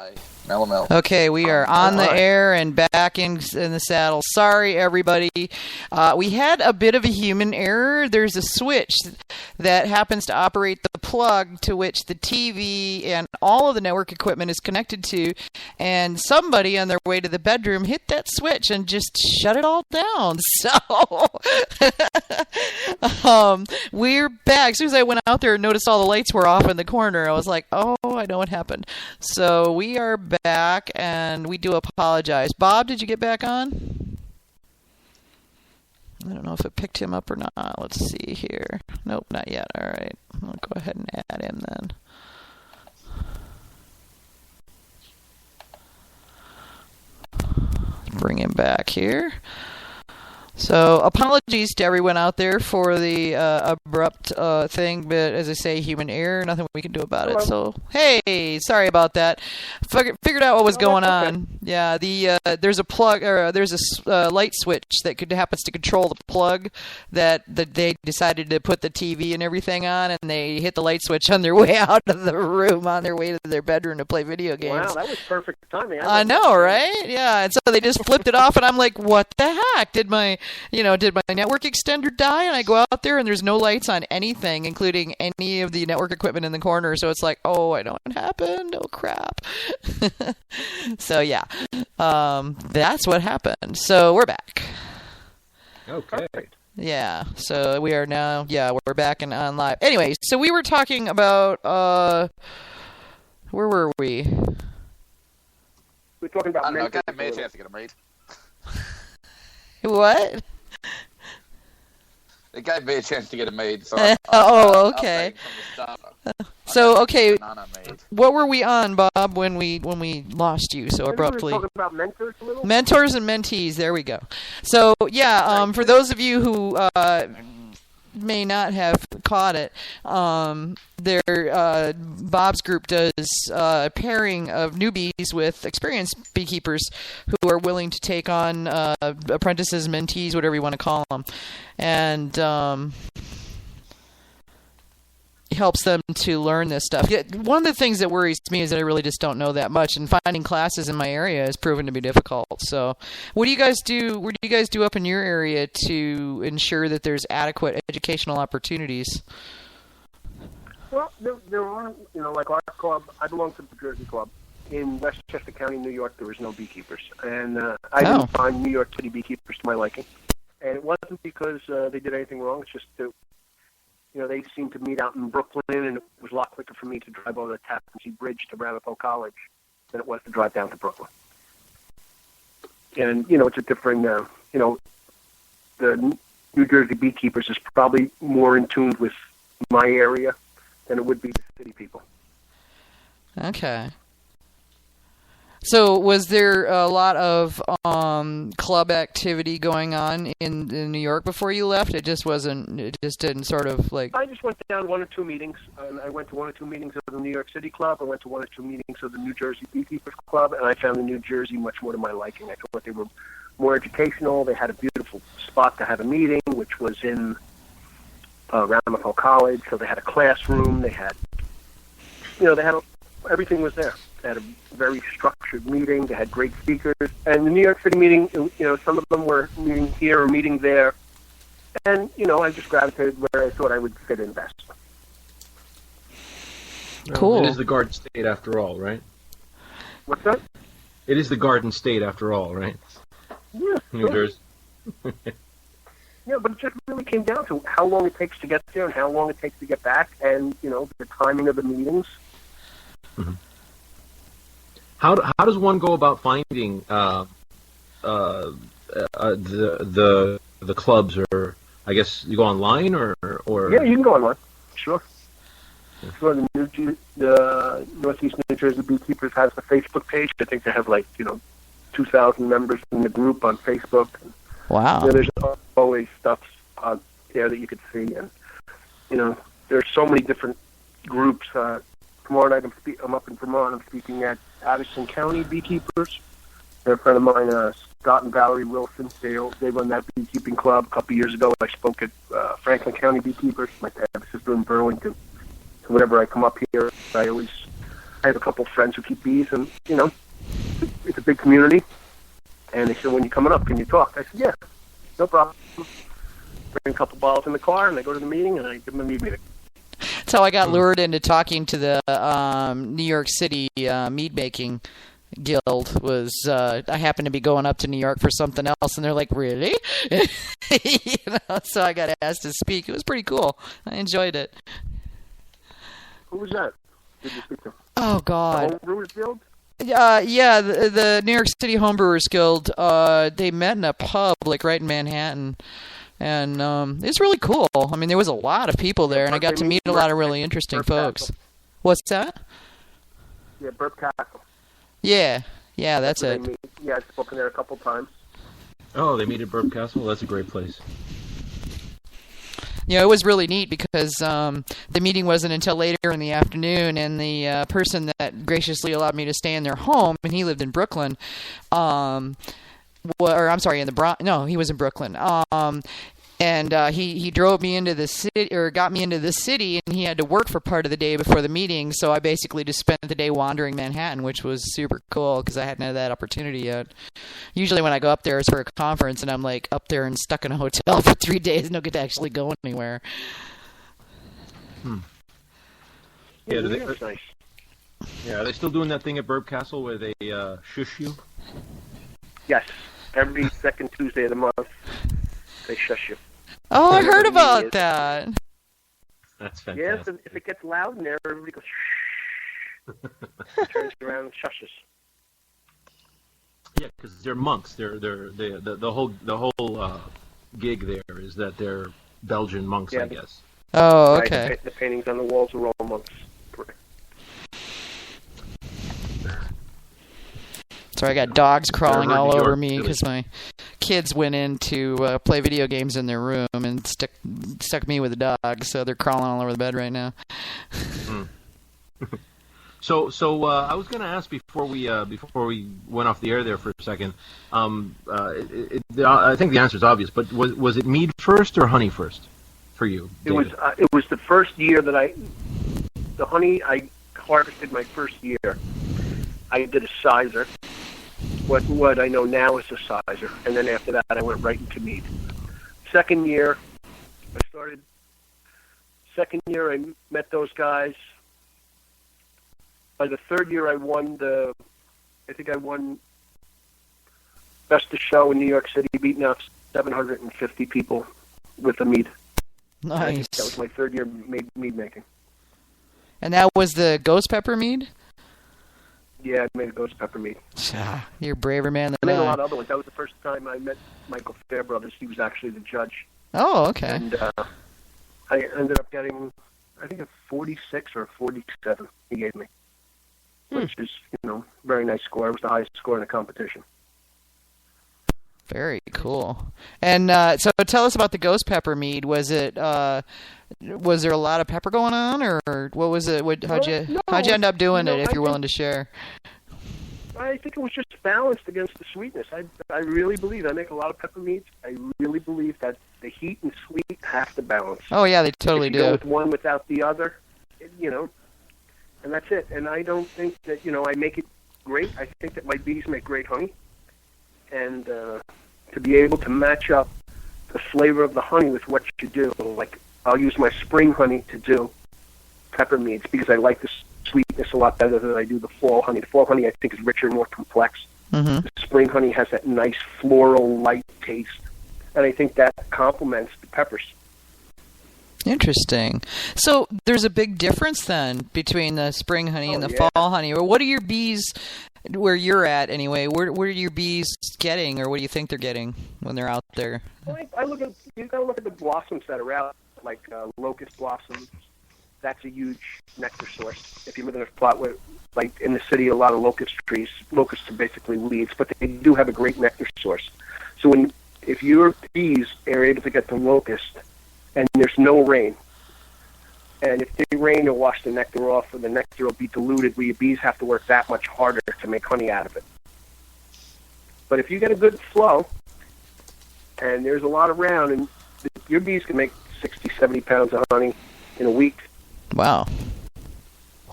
Hi. Mellow. Okay, we are on the air and back in the saddle. Sorry, everybody. We had a bit of a human error. There's a switch that happens to operate the plug to which the TV and all of the network equipment is connected to, and somebody on their way to the bedroom hit that switch and just shut it all down. So we're back. As soon as I went out there and noticed all the lights were off in the corner, I was like, oh, I know what happened. So we are back, and we do apologize. Bob, did you get back on? I don't know if it picked him up or not. Let's see here. Nope, not yet. All right. I'll go ahead and add him then. Bring him back here. So apologies to everyone out there for the abrupt thing, but as I say, human error, nothing we can do about it. So, hey, sorry about that. Figured out what was going on. Yeah, there's a plug, or there's a light switch that happens to control the plug that they decided to put the TV and everything on, and they hit the light switch on their way out of the room, on their way to their bedroom to play video games. Wow, that was perfect timing. I know, right? Yeah, and so they just flipped it off, and I'm like, what the heck? Did my network extender die? And I go out there and there's no lights on anything, including any of the network equipment in the corner. So it's like, oh, I know what happened. Oh, crap. So, yeah, that's what happened. So we're back. Okay. Yeah, so we are now, we're back and on live. Anyway, so we were talking about, where were we? We're talking about mentors. I made a chance to get a mate. What? The guy made a chance to get a maid. So okay. So, okay, what were we on, Bob, when we lost you so abruptly? We were talking about mentors a little? Mentors and mentees, there we go. So, yeah, for those of you who may not have caught it, Bob's group does a pairing of newbies with experienced beekeepers who are willing to take on apprentices, mentees, whatever you want to call them, and helps them to learn this stuff. One of the things that worries me is that I really just don't know that much, and finding classes in my area has proven to be difficult. So what do you guys do? What do you guys do up in your area to ensure that there's adequate educational opportunities? Well, there are, like our club, I belong to the Jersey Club. In Westchester County, New York, there was no beekeepers. And I didn't find New York City beekeepers to my liking. And it wasn't because they did anything wrong. It's just that they seemed to meet out in Brooklyn, and it was a lot quicker for me to drive over the Tappan Zee Bridge to Ramapo College than it was to drive down to Brooklyn. And, it's a different, the New Jersey beekeepers is probably more in tune with my area than it would be the city people. Okay. So was there a lot of club activity going on in New York before you left? It just didn't sort of like... I just went down one or two meetings. I went to one or two meetings of the New York City Club. I went to one or two meetings of the New Jersey Beekeepers Club, and I found the New Jersey much more to my liking. I thought they were more educational. They had a beautiful spot to have a meeting, which was in Ramapo College. So they had a classroom. They had, everything was there. They had a very structured meeting. They had great speakers. And the New York City meeting, some of them were meeting here or meeting there. And, I just gravitated where I thought I would fit in best. Cool. It is the Garden State after all, right? What's that? It is the Garden State after all, right? Yeah. New Jersey. Yeah, but it just really came down to how long it takes to get there and how long it takes to get back and, the timing of the meetings. Mm-hmm. How does one go about finding the clubs, or I guess you go online or? Yeah, you can go online. Sure. So the Northeast New Jersey Beekeepers has the Facebook page. I think they have 2,000 members in the group on Facebook. Wow. There's always stuff out there that you could see, and there's so many different groups. Tomorrow night I'm up in Vermont. I'm speaking at Addison County Beekeepers. They're a friend of mine, Scott and Valerie Wilson. They run that beekeeping club. A couple of years ago, I spoke at Franklin County Beekeepers. My sister in Burlington. So whenever I come up here, I always I have a couple friends who keep bees, and it's a big community. And they said, when you're coming up, can you talk? I said, yeah, no problem. Bring a couple bottles in the car, and I go to the meeting, and I give them a mead meeting. That's how I got lured into talking to the New York City mead making guild. Was I happened to be going up to New York for something else, and they're like, "Really?" So I got asked to speak. It was pretty cool. I enjoyed it. Who was that? Did you speak to? Oh God. The Homebrewers Guild? Yeah, the New York City Homebrewers Guild. They met in a pub, like right in Manhattan. And it's really cool. I mean, there was a lot of people there, and I got to meet a lot of really interesting folks. What's that? Yeah, Burp Castle. Yeah, that's it. Yeah, I've spoken there a couple times. Oh, they meet at Burp Castle? That's a great place. It was really neat because the meeting wasn't until later in the afternoon, and the person that graciously allowed me to stay in their home, and he lived in Brooklyn, or I'm sorry, in the Bronx. No, he was in Brooklyn. And he drove me into the city, or got me into the city, and he had to work for part of the day before the meeting. So I basically just spent the day wandering Manhattan, which was super cool because I hadn't had that opportunity yet. Usually when I go up there, it's for a conference, and I'm like up there and stuck in a hotel for 3 days, and don't get to actually go anywhere. Yeah, that's nice. Yeah, are they still doing that thing at Burp Castle where they shush you? Yes, every second Tuesday of the month, they shush you. Oh, I heard about that. That's Yeah, fantastic. if it gets loud in there, everybody goes shh. Turns around and shushes. Yeah, because they're monks. The whole gig there is that they're Belgian monks, I guess. Oh, right, okay. the paintings on the walls are all monks. Correct. So I got dogs crawling all New over York, me really. because my kids went in to play video games in their room and stuck me with the dogs. So they're crawling all over the bed right now. So I was going to ask before we went off the air there for a second. I think the answer is obvious, but was it mead first or honey first for you, David? It was the first year that the honey I harvested my first year. I did a sizer. What I know now is a sizer, and then after that I went right into mead. Second year I met those guys. By the third year I won Best of Show in New York City, beating out 750 people with the mead. Nice. That was my third year mead making. And that was the ghost pepper mead? Yeah, I made a ghost pepper mead. You're a braver man I than made a I. lot of other ones. That was the first time I met Michael Fairbrothers. He was actually the judge. Oh, okay. And I ended up getting, I think, a 46 or a 47 he gave me, which is, very nice score. It was the highest score in the competition. Very cool. And so tell us about the ghost pepper mead. Was there a lot of pepper going on, or what was it? How'd you end up doing it, if you're willing to share? I think it was just balanced against the sweetness. I really believe, I make a lot of pepper meads. I really believe that the heat and sweet have to balance. Oh, yeah, they totally if you do. go with one without the other, and that's it. And I don't think that, I make it great. I think that my bees make great honey. And to be able to match up the flavor of the honey with what you do, like I'll use my spring honey to do pepper meads because I like the sweetness a lot better than I do the fall honey. The fall honey I think is richer, more complex. Mm-hmm. The spring honey has that nice floral, light taste, and I think that complements the peppers. Interesting. So there's a big difference then between the spring honey and the fall honey. Or what are your bees, where you're at anyway, what are your bees getting, or what do you think they're getting when they're out there? Well, you gotta look at the blossoms that are out, like locust blossoms. That's a huge nectar source. If you live in a spot where, like in the city, a lot of locust trees, locusts are basically weeds, but they do have a great nectar source. So if your bees are able to get the locust, and there's no rain, and if they rain, it'll wash the nectar off, or the nectar will be diluted, where your bees have to work that much harder to make honey out of it. But if you get a good flow, and there's a lot around, and your bees can make 60, 70 pounds of honey in a week. Wow.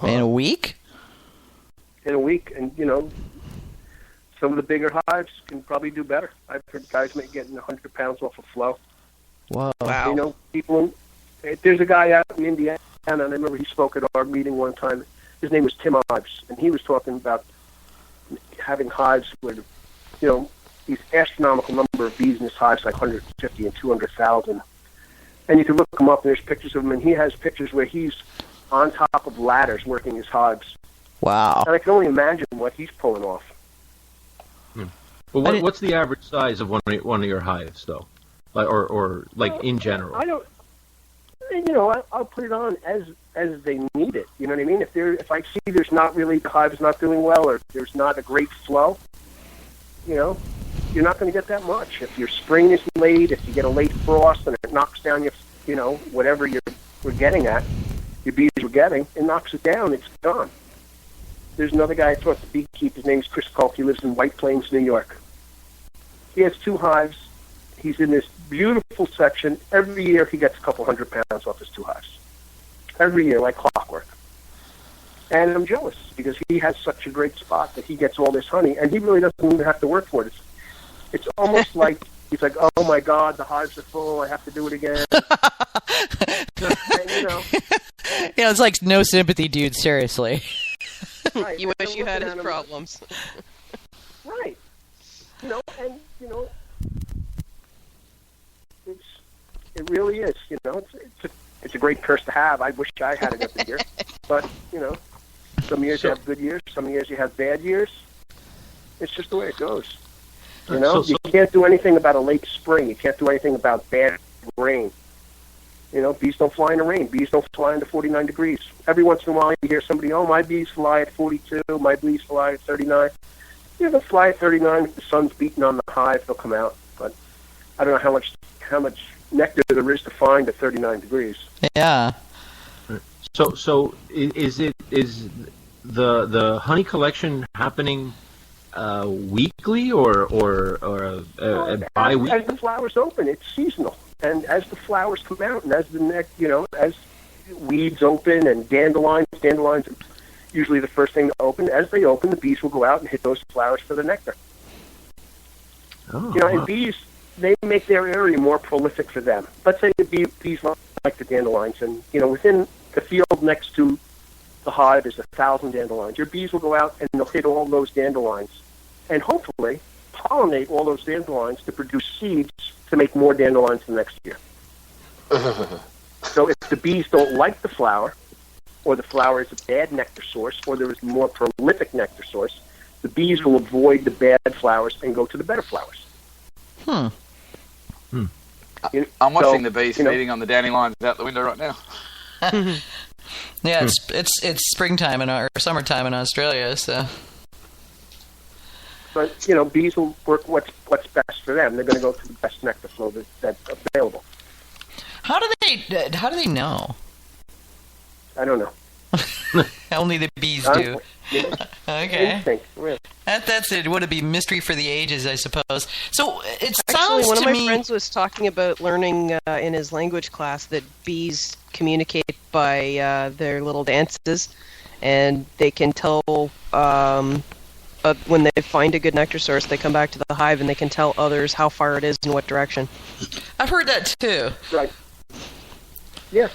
In a week? in a week, and some of the bigger hives can probably do better. I've heard guys getting 100 pounds off of flow. Whoa. Wow. People. There's a guy out in Indiana, and I remember he spoke at our meeting one time. His name was Tim Ives, and he was talking about having hives with, these astronomical number of bees in his hives, like 150 and 200,000. And you can look him up, and there's pictures of him, and he has pictures where he's on top of ladders working his hives. Wow. And I can only imagine what he's pulling off. Well, what's the average size of one of your hives, though, or in general? I don't. I'll put it on as they need it. You know what I mean? If I see the hive's not doing well, or there's not a great flow, you're not going to get that much. If your spring is late, if you get a late frost and it knocks down your, whatever we're getting at, your bees were getting, it knocks it down, it's gone. There's another guy I taught to beekeep. His name's Chris Culp. He lives in White Plains, New York. He has 2 hives. He's in this beautiful section. Every year he gets a couple 100 pounds off his 2 hives. Every year, like clockwork. And I'm jealous because he has such a great spot that he gets all this honey, and he really doesn't even have to work for it. It's almost like he's like, oh my God, the hives are full. I have to do it again. And, it's like no sympathy, dude. Seriously. Right. You wish you had his problems. Right. It really is. It's a great curse to have. I wish I had it every year. But, some years you have good years, some years you have bad years. It's just the way it goes. You can't do anything about a late spring. You can't do anything about bad rain. Bees don't fly in the rain. Bees don't fly into 49 degrees. Every once in a while you hear somebody, oh, my bees fly at 42, my bees fly at 39. They'll fly at 39. If the sun's beating on the hive, they'll come out. But I don't know how much nectar there is to find at 39 degrees. Yeah. So is the honey collection happening weekly or bi-weekly? As the flowers open, it's seasonal, and as the flowers come out, and as as weeds open and dandelions are usually the first thing to open. As they open, the bees will go out and hit those flowers for the nectar. And bees, they make their area more prolific for them. Let's say the bees like the dandelions, and within the field next to the hive is 1,000 dandelions. Your bees will go out and they'll hit all those dandelions, and hopefully pollinate all those dandelions to produce seeds to make more dandelions the next year. So if the bees don't like the flower, or the flower is a bad nectar source, or there is a more prolific nectar source, the bees will avoid the bad flowers and go to the better flowers. I'm watching the bees feeding on the dandelions out the window right now. Yeah, it's springtime or summertime in Australia, so. But bees will work what's best for them. They're going to go to the best nectar flow that's available. How do they know? I don't know. Only the bees do. Okay. Instinct, really. That's it. Would it be mystery for the ages, I suppose? So it sounds Actually, one to of my me... friends was talking about learning in his language class that bees communicate by their little dances, and they can tell when they find a good nectar source, they come back to the hive and they can tell others how far it is in what direction. I've heard that too. Right. Yes.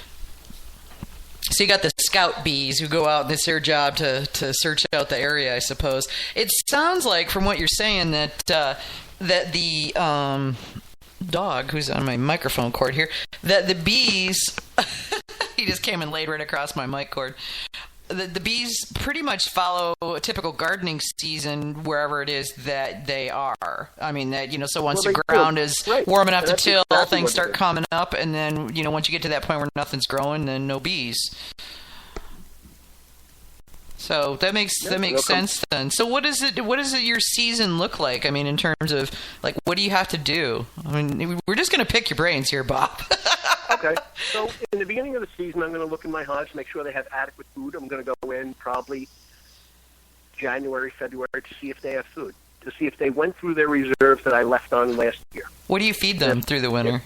So you got the scout bees who go out, and it's their job to search out the area, I suppose. It sounds like, from what you're saying, that the dog, who's on my microphone cord here, that the bees... he just came and laid right across my mic cord. The bees pretty much follow a typical gardening season wherever it is that they are. I mean, that so once the ground is warm enough to till, things start coming up, and then once you get to that point where nothing's growing, then no bees. So that makes sense then. So what is it? What does your season look like? I mean, in terms of what do you have to do? I mean, we're just going to pick your brains here, Bob. Okay. So in the beginning of the season, I'm going to look in my hives, make sure they have adequate food. I'm going to go in probably January, February to see if they have food, to see if they went through their reserves that I left on last year. What do you feed them through the winter?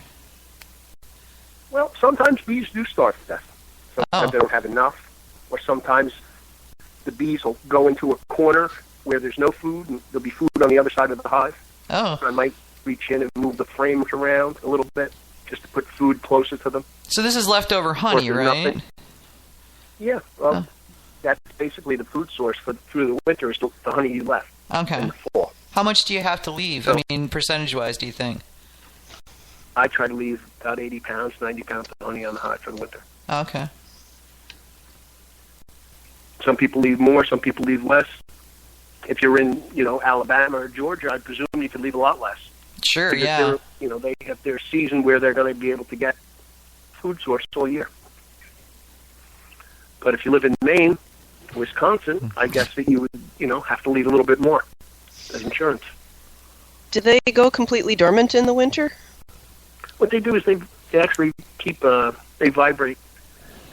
Well, sometimes bees do starve to death. Sometimes they don't have enough, or sometimes the bees will go into a corner where there's no food, and there'll be food on the other side of the hive. Oh. So I might reach in and move the frames around a little bit just to put food closer to them. So this is leftover honey, right? Nothing. Yeah. Well, that's basically the food source through the winter is the honey you left. Okay. In the fall. How much do you have to leave? So, I mean, percentage-wise, do you think? I try to leave about 80 pounds, 90 pounds of honey on the hive for the winter. Okay. Some people leave more, some people leave less. If you're in, Alabama or Georgia, I presume you could leave a lot less. Sure, because yeah. they have their season where they're going to be able to get food source all year. But if you live in Maine, Wisconsin, I guess that you would, have to leave a little bit more as insurance. Do they go completely dormant in the winter? What they do is they actually keep, they vibrate,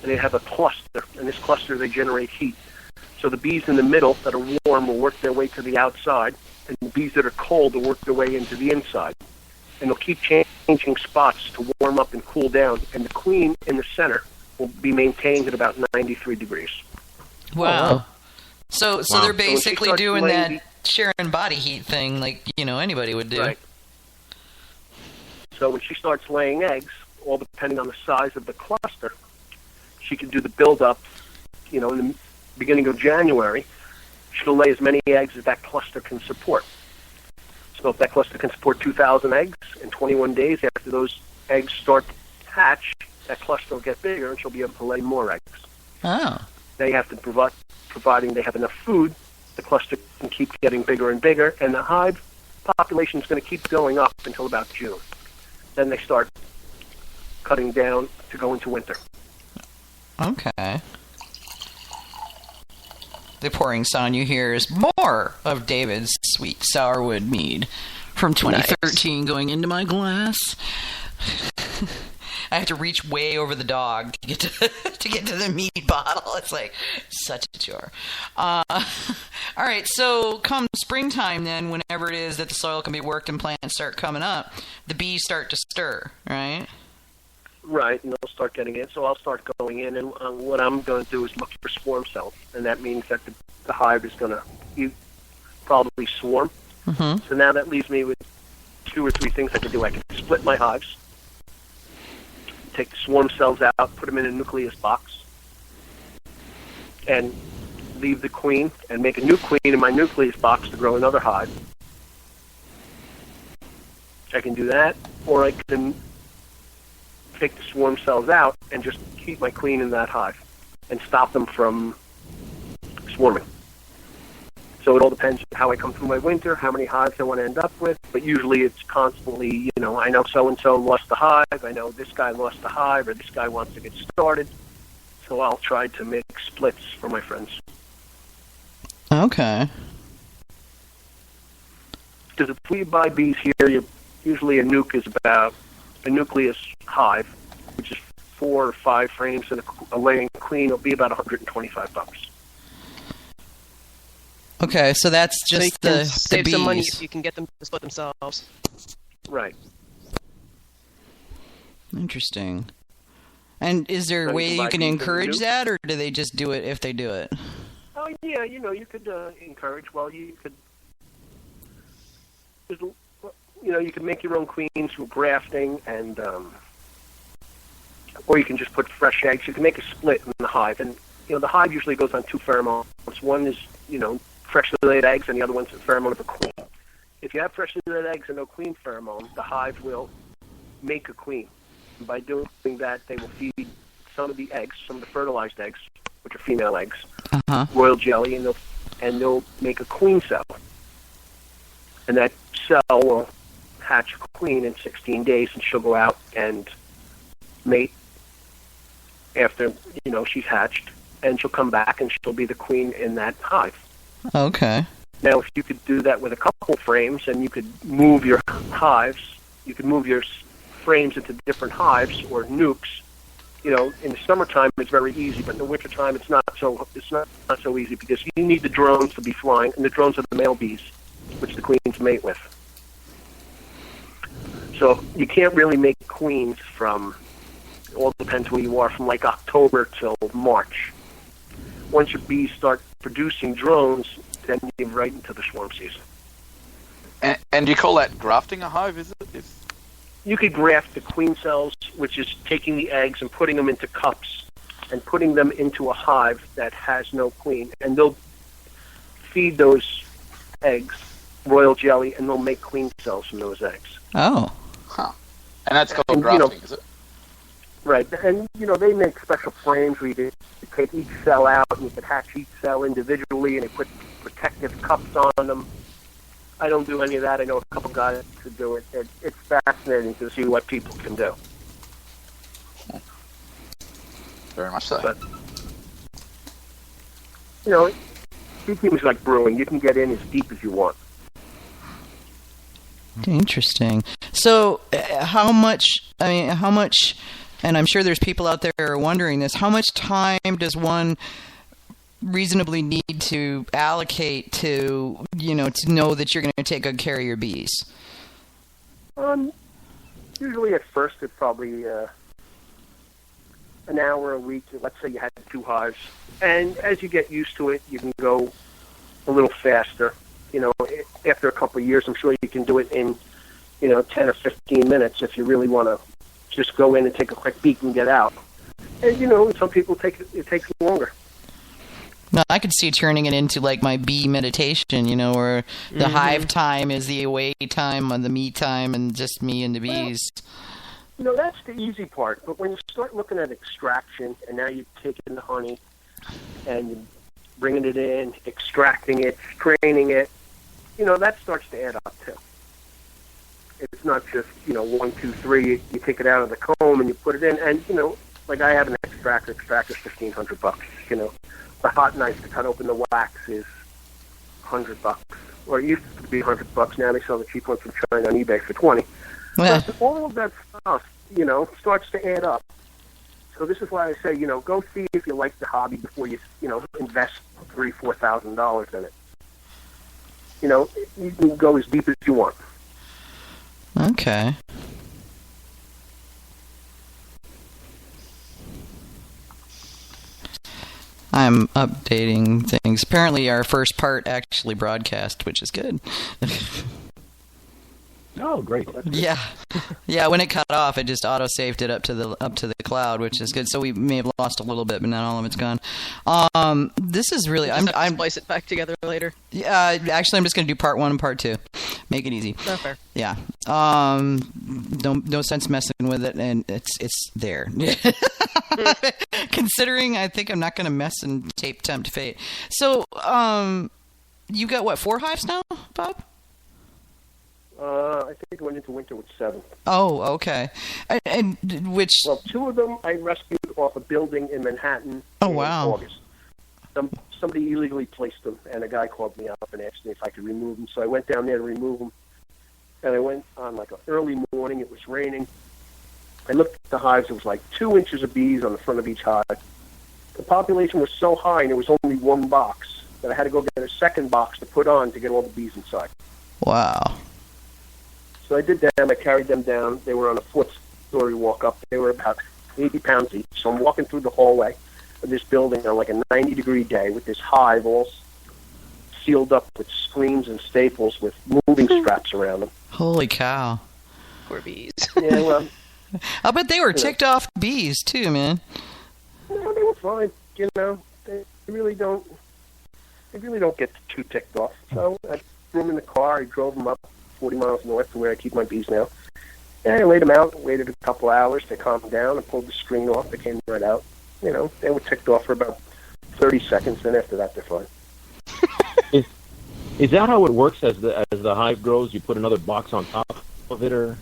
and they have a cluster. In this cluster, they generate heat. So the bees in the middle that are warm will work their way to the outside, and the bees that are cold will work their way into the inside. And they'll keep changing spots to warm up and cool down, and the queen in the center will be maintained at about 93 degrees. Wow. So they're basically doing that sharing body heat thing like, anybody would do. Right. So when she starts laying eggs, all depending on the size of the cluster, she can do the build-up, in the beginning of January. She'll lay as many eggs as that cluster can support. So if that cluster can support 2,000 eggs in 21 days, after those eggs start to hatch, that cluster will get bigger and she'll be able to lay more eggs. Oh. They have to providing they have enough food, the cluster can keep getting bigger and bigger, and the hive population is going to keep going up until about June. Then they start cutting down to go into winter. Okay. The pouring sound you hear is more of David's sweet sourwood mead from 2013 going into my glass. I have to reach way over the dog to get to the mead bottle. It's like such a chore. All right, so come springtime then, whenever it is that the soil can be worked and plants start coming up, the bees start to stir, right? Right, and they'll start getting in. So I'll start going in, and what I'm going to do is look for swarm cells, and that means that the hive is going to probably swarm. Mm-hmm. So now that leaves me with 2 or 3 things I can do. I can split my hives, take the swarm cells out, put them in a nucleus box, and leave the queen and make a new queen in my nucleus box to grow another hive. I can do that, or I can take the swarm cells out and just keep my queen in that hive and stop them from swarming. So it all depends on how I come through my winter, how many hives I want to end up with, but usually it's constantly, I know so-and-so lost the hive, I know this guy lost the hive, or this guy wants to get started, so I'll try to make splits for my friends. Okay. Because if we buy bees here, usually a nucleus hive, which is 4 or 5 frames and a laying queen, will be about $125. Okay, so that's just so you can the save bees. some money if you can get them to split themselves. Right. Interesting. And is there a So way you can bees encourage that, or do they just do it if they do it? Oh, yeah, you could encourage, you could, you can make your own queens through grafting, and or you can just put fresh eggs. You can make a split in the hive, and the hive usually goes on 2 pheromones. One is freshly laid eggs, and the other one's a pheromone of a queen. If you have freshly laid eggs and no queen pheromone, the hive will make a queen. And by doing that, they will feed some of the eggs, some of the fertilized eggs, which are female eggs, royal jelly, and they'll make a queen cell. And that cell will hatch a queen in 16 days, and she'll go out and mate after, she's hatched, and she'll come back and she'll be the queen in that hive. Okay. Now, if you could do that with a couple frames, and you could move your hives, you could move your frames into different hives or nukes. In the summertime it's very easy, but in the wintertime it's not so easy, because you need the drones to be flying, and the drones are the male bees, which the queens mate with. So you can't really make queens from, it all depends who you are, from like October till March. once your bees start producing drones, then you're right into the swarm season. And do you call that grafting a hive, is it? You could graft the queen cells, which is taking the eggs and putting them into cups and putting them into a hive that has no queen. And they'll feed those eggs royal jelly, and they'll make queen cells from those eggs. Oh. Huh. And that's called grafting, is it? Right. And, they make special frames where you take each cell out, and you can hatch each cell individually, and they put protective cups on them. I don't do any of that. I know a couple guys who do it. It's fascinating to see what people can do. Very much so. But, beekeeping is like brewing. You can get in as deep as you want. Interesting. So, how much, and I'm sure there's people out there who are wondering this, how much time does one reasonably need to allocate to know that you're going to take good care of your bees? Usually at first it's probably an hour a week. Let's say you had 2 hives. And as you get used to it, you can go a little faster. After a couple of years, I'm sure you can do it in, 10 or 15 minutes if you really want to just go in and take a quick peek and get out. And, some people it takes longer. No, I could see turning it into like my bee meditation, where the hive time is the away time and the me time and just me and the bees. Well, that's the easy part. But when you start looking at extraction, and now you're taking the honey and you're bringing it in, extracting it, straining it, that starts to add up too. It's not just, 1, 2, 3, you take it out of the comb and you put it in. And, like I have an extractor's $1,500, The hot knife to cut open the wax is $100, or it used to be $100. Now they sell the cheap ones from China on eBay for $20. Yeah. But all of that stuff, starts to add up. So this is why I say, go see if you like the hobby before you, invest $3,000-$4,000 in it. You can go as deep as you want. Okay. I'm updating things. Apparently our first part actually broadcast, which is good. Oh, great. Yeah. Yeah, when it cut off, it just auto-saved it up to the cloud, which is good. So we may have lost a little bit, but not all of it's gone. This is really... I'm splice it back together later. Yeah, actually, I'm just going to do part 1 and part 2. Make it easy. Not fair. Yeah. No sense messing with it, and it's there. Considering I think I'm not going to mess and tempt fate. So, you got, 4 hives now, Bob? I think I went into winter with 7. Oh, okay. And which... Well, 2 of them I rescued off a building in Manhattan in August. Somebody illegally placed them, and a guy called me up and asked me if I could remove them. So I went down there to remove them, and I went on like an early morning. It was raining. I looked at the hives. It was like 2 inches of bees on the front of each hive. The population was so high, and there was only 1 box, that I had to go get a second box to put on to get all the bees inside. Wow. So I did them. I carried them down. They were on a 4th-story walk-up. They were about 80 pounds each. So I'm walking through the hallway of this building on like a 90-degree day with this hive all sealed up with screens and staples with moving straps around them. Holy cow. Poor bees. Yeah, well... I bet they were ticked off bees, too, man. No, they were fine. They really don't get too ticked off. So I threw them in the car. I drove them up 40 miles north to where I keep my bees now. And I laid them out, waited a couple hours. They calmed down and pulled the screen off. They came right out. They were ticked off for about 30 seconds. Then after that, they're fine. Is that how it works as the hive grows? You put another box on top of it, or?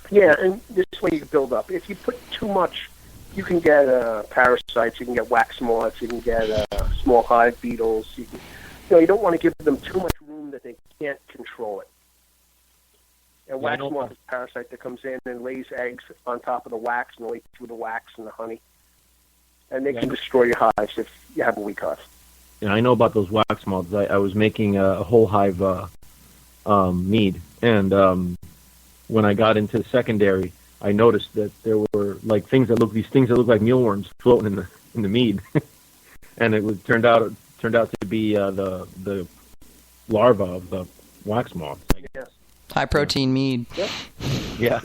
Yeah, and this way you can build up. If you put too much, you can get parasites. You can get wax moths. You can get small hive beetles. You don't want to give them too much room that they can't control it. And wax moth is a parasite that comes in and lays eggs on top of the wax and lays through the wax and the honey. And they can destroy your hives if you have a weak hive. Yeah, I know about those wax moths. I was making a whole hive mead, and when I got into the secondary, I noticed that there were like things that look like mealworms floating in the mead. and it turned out to be the larva of the wax moth. Yes. High protein mead. Yep. Yeah.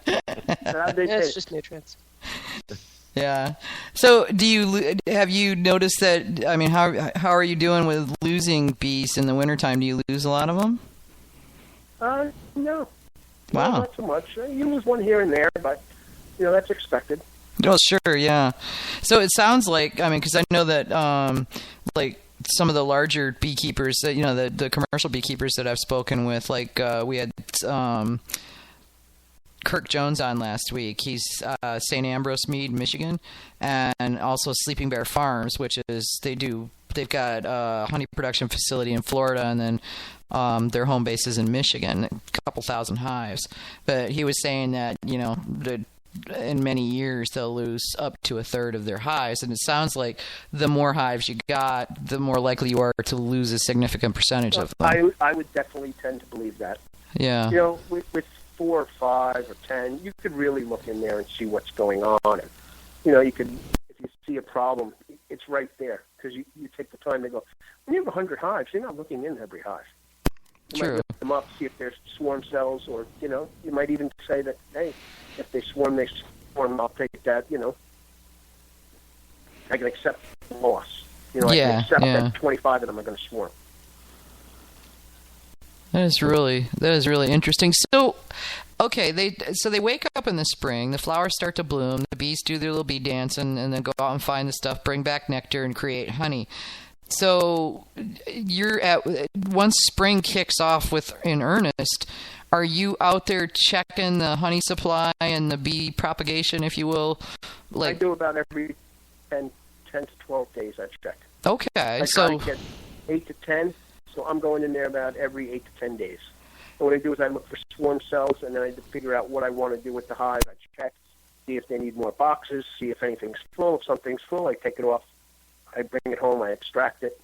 It's just nutrients. Yeah. So, have you noticed that? I mean, how are you doing with losing bees in the wintertime? Do you lose a lot of them? No. Wow. No, not so much. You lose one here and there, but that's expected. Oh, sure, yeah. So it sounds like, I mean, because I know that, like, some of the larger beekeepers, that the commercial beekeepers that I've spoken with, like, we had Kirk Jones on last week. He's St. Ambrose Mead, Michigan, and also Sleeping Bear Farms, which is they've got a honey production facility in Florida, and then their home base is in Michigan, a couple thousand hives. But he was saying that in many years they'll lose up to a third of their hives, and it sounds like the more hives you got, the more likely you are to lose a significant percentage of them. I would definitely tend to believe that. Yeah. With 4 or 5 or 10, you could really look in there and see what's going on. And, you could, if you see a problem, it's right there, because you take the time to go. When you have 100 hives, you're not looking in every hive. You True. might look them up, see if there's swarm cells, or, you might even say that, hey, if they swarm, I'll take that, I can accept the loss. I can accept that 25 of them are going to swarm. That is really interesting. So, okay, they wake up in the spring, the flowers start to bloom, the bees do their little bee dance, and then go out and find the stuff, bring back nectar, and create honey. So, once spring kicks off in earnest, are you out there checking the honey supply and the bee propagation, if you will? I do about every 10 to 12 days I check. Okay, I try to get 8 to 10. So I'm going in there about every 8 to 10 days. So what I do is I look for swarm cells, and then I figure out what I want to do with the hive. I check, see if they need more boxes, see if anything's full. If something's full, I take it off. I bring it home, I extract it,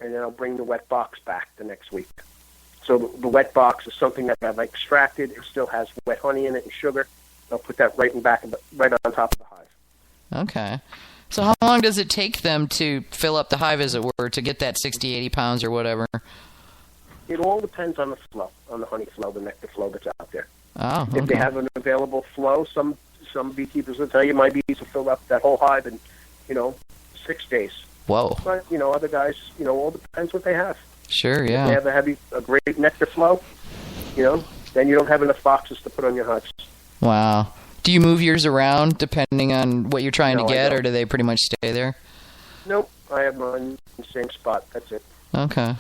and then I'll bring the wet box back the next week. So the wet box is something that I've extracted. It still has wet honey in it and sugar. I'll put that right on top of the hive. Okay. So how long does it take them to fill up the hive, as it were, to get that 60, 80 pounds or whatever? It all depends on the flow, on the honey flow, the nectar flow that's out there. Oh, okay. If they have an available flow, some beekeepers will tell you my bees will fill up that whole hive in, 6 days. Whoa. But, other guys, all depends what they have. Sure, yeah. If they have a great nectar flow, then you don't have enough boxes to put on your hives. Wow. Do you move yours around depending on what you're trying to get, or do they pretty much stay there? Nope. I have mine in the same spot. That's it. Okay.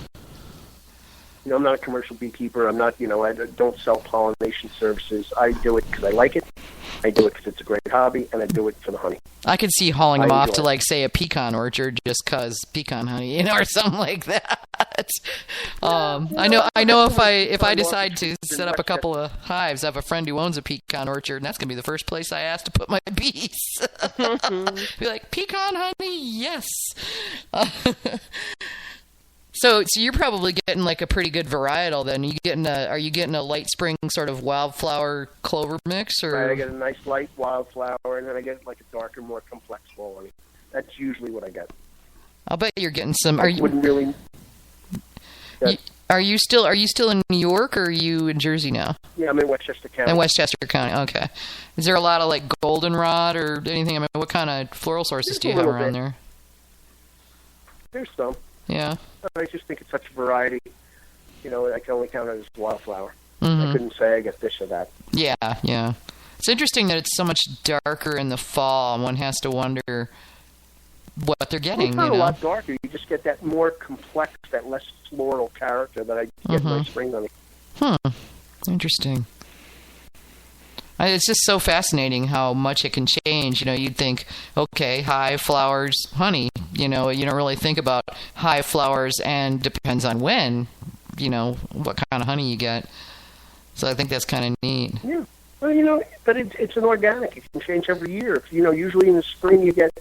I'm not a commercial beekeeper. I'm not, I don't sell pollination services. I do it because I like it. I do it because it's a great hobby, and I do it for the honey. I could see hauling them off to, like, say, a pecan orchard just because pecan honey, or something like that. I know if I decide to set up a couple of hives, I have a friend who owns a pecan orchard, and that's going to be the first place I ask to put my bees. Be like, pecan honey, yes. So you're probably getting like a pretty good varietal then. Are you getting a light spring sort of wildflower clover mix, or? Right, I get a nice light wildflower, and then I get like a darker, more complex fall honey. That's usually what I get. I'll bet you're getting some. Wouldn't really. Yes. Are you still in New York, or are you in Jersey now? Yeah, I'm in Westchester County. In Westchester County, okay. Is there a lot of like goldenrod or anything? I mean, what kind of floral sources do you have around there? There's some. Yeah. I just think it's such a variety. I can only count it as wildflower. Mm-hmm. I couldn't say I get this or that. Yeah, yeah. It's interesting that it's so much darker in the fall, and one has to wonder what they're getting. It's not a lot darker. You just get that more complex, that less floral character that I get in my spring honey. Interesting. It's just so fascinating how much it can change. You'd think, okay, hive, flowers, honey. You don't really think about hive, flowers, and depends on when, what kind of honey you get. So I think that's kind of neat. Yeah. Well, but it's an organic. It can change every year. Usually in the spring you get,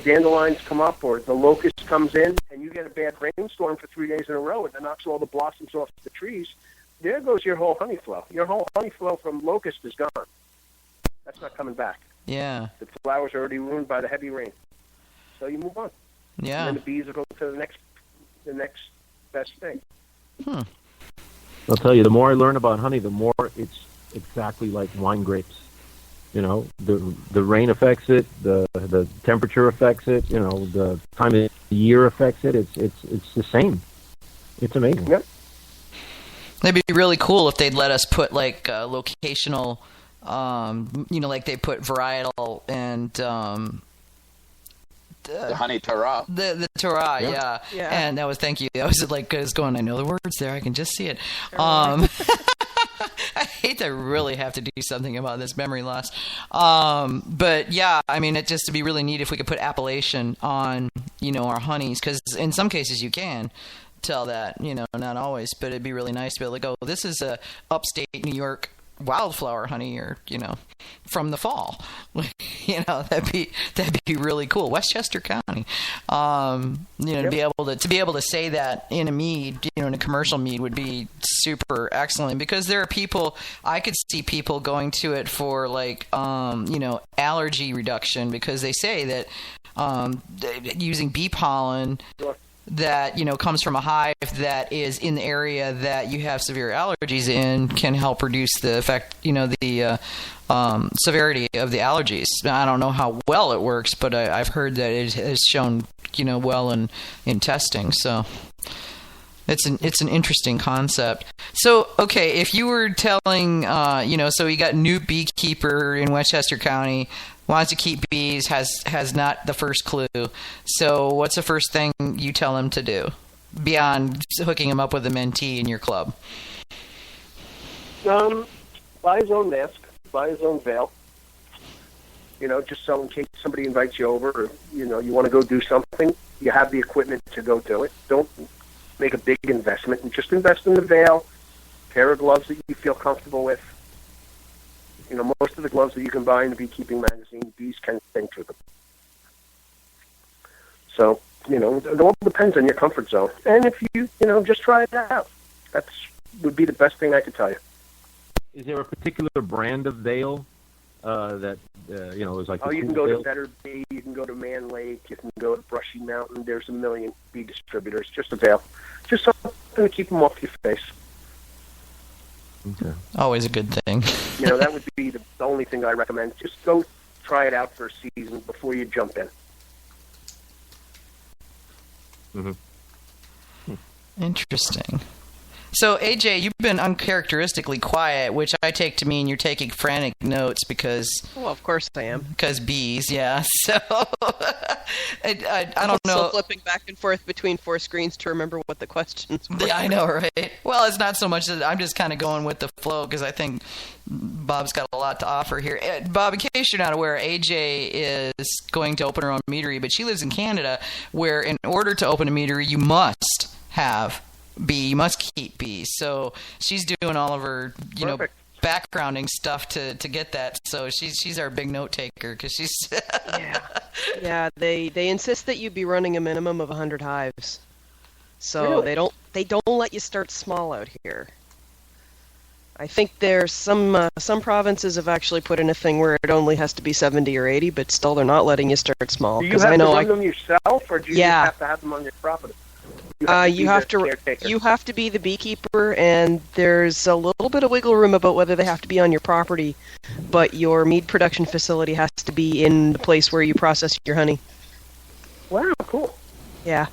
dandelions come up, or the locust comes in, and you get a bad rainstorm for 3 days in a row, and it knocks all the blossoms off the trees. There goes your whole honey flow. Your whole honey flow from locust is gone. That's not coming back. Yeah. The flowers are already ruined by the heavy rain. So you move on. Yeah. And then the bees will go to the next best thing. I'll tell you, the more I learn about honey, the more it's exactly like wine grapes. You know, the rain affects it, the temperature affects it, you know, the time of year affects it. It's the same. It's amazing. Yep. It'd be really cool if they'd let us put like locational, you know, like they put varietal and the honey Torah. The Torah, yeah. And that was, thank you. I was like, I was going, I know the words there. I can just see it. I hate to really have to do something about this memory loss. But yeah, I mean, it just to be really neat if we could put appellation on, you know, our honeys, because in some cases you can tell that, you know, not always, but it'd be really nice to be able to go, this is a upstate New York wildflower honey, or, you know, from the fall. You know, that'd be really cool. Westchester County. You know, to be able to say that in a mead, you know, in a commercial mead would be super excellent, because there are people, I could see people going to it for like you know, allergy reduction, because they say that using bee pollen that, you know, comes from a hive that is in the area that you have severe allergies in can help reduce the effect, you know, the severity of the allergies. I don't know how well it works, but I've heard that it has shown, you know, well in testing. So it's an interesting concept. So, okay, if you were telling, you know, so we got new beekeeper in Westchester County, wants to keep bees, has not the first clue. So what's the first thing you tell him to do beyond hooking him up with a mentee in your club? Buy his own mask, buy his own veil. You know, just so in case somebody invites you over, or, you know, you want to go do something, you have the equipment to go do it. Don't make a big investment, and just invest in the veil, pair of gloves that you feel comfortable with. You know, most of the gloves that you can buy in the beekeeping magazine, bees can sting through them. So, you know, it all depends on your comfort zone. And if you know, just try it out. Would be the best thing I could tell you. Is there a particular brand of veil that, you know, is like... Oh, you can go to Better Bee, you can go to Man Lake, you can go to Brushy Mountain. There's a million bee distributors. Just a veil. Just something to keep them off your face. Okay. Always a good thing. You know, that would be the only thing I recommend. Just go try it out for a season before you jump in. Mm-hmm. Interesting. So, AJ, you've been uncharacteristically quiet, which I take to mean you're taking frantic notes because... Well, of course I am. Because bees, yeah. So, I don't know. Also flipping back and forth between 4 screens to remember what the questions were. Yeah, I know, right? Well, it's not so much that I'm just kind of going with the flow, because I think Bob's got a lot to offer here. Bob, in case you're not aware, AJ is going to open her own meadery, but she lives in Canada, where in order to open a meadery, you must have bee. You must keep bees. So she's doing all of her, you know, backgrounding stuff to get that. So she's our big note taker, because she's yeah. They insist that you be running a minimum of 100 hives. So really? they don't let you start small out here. I think there's some provinces have actually put in a thing where it only has to be 70 or 80, but still they're not letting you start small. Do you have to run them yourself, or do you just have to have them on your property? You have to be the beekeeper, and there's a little bit of wiggle room about whether they have to be on your property, but your mead production facility has to be in the place where you process your honey. Wow, cool. Yeah.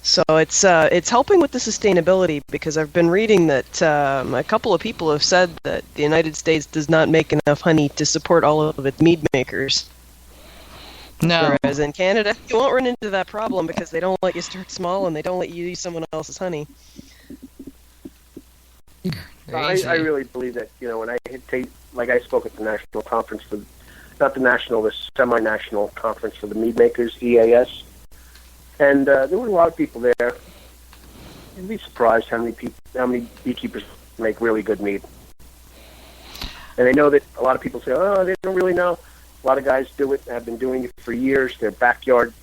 So it's helping with the sustainability, because I've been reading that a couple of people have said that the United States does not make enough honey to support all of its mead makers. No. Whereas in Canada, you won't run into that problem, because they don't let you start small and they don't let you use someone else's honey. I really believe that, you know, when I I spoke at the national conference, not the national, the semi-national conference for the mead makers, EAS, and there were a lot of people there. You'd be surprised how many beekeepers make really good mead. And I know that a lot of people say, oh, they don't really know. A lot of guys do it, have been doing it for years. They're backyard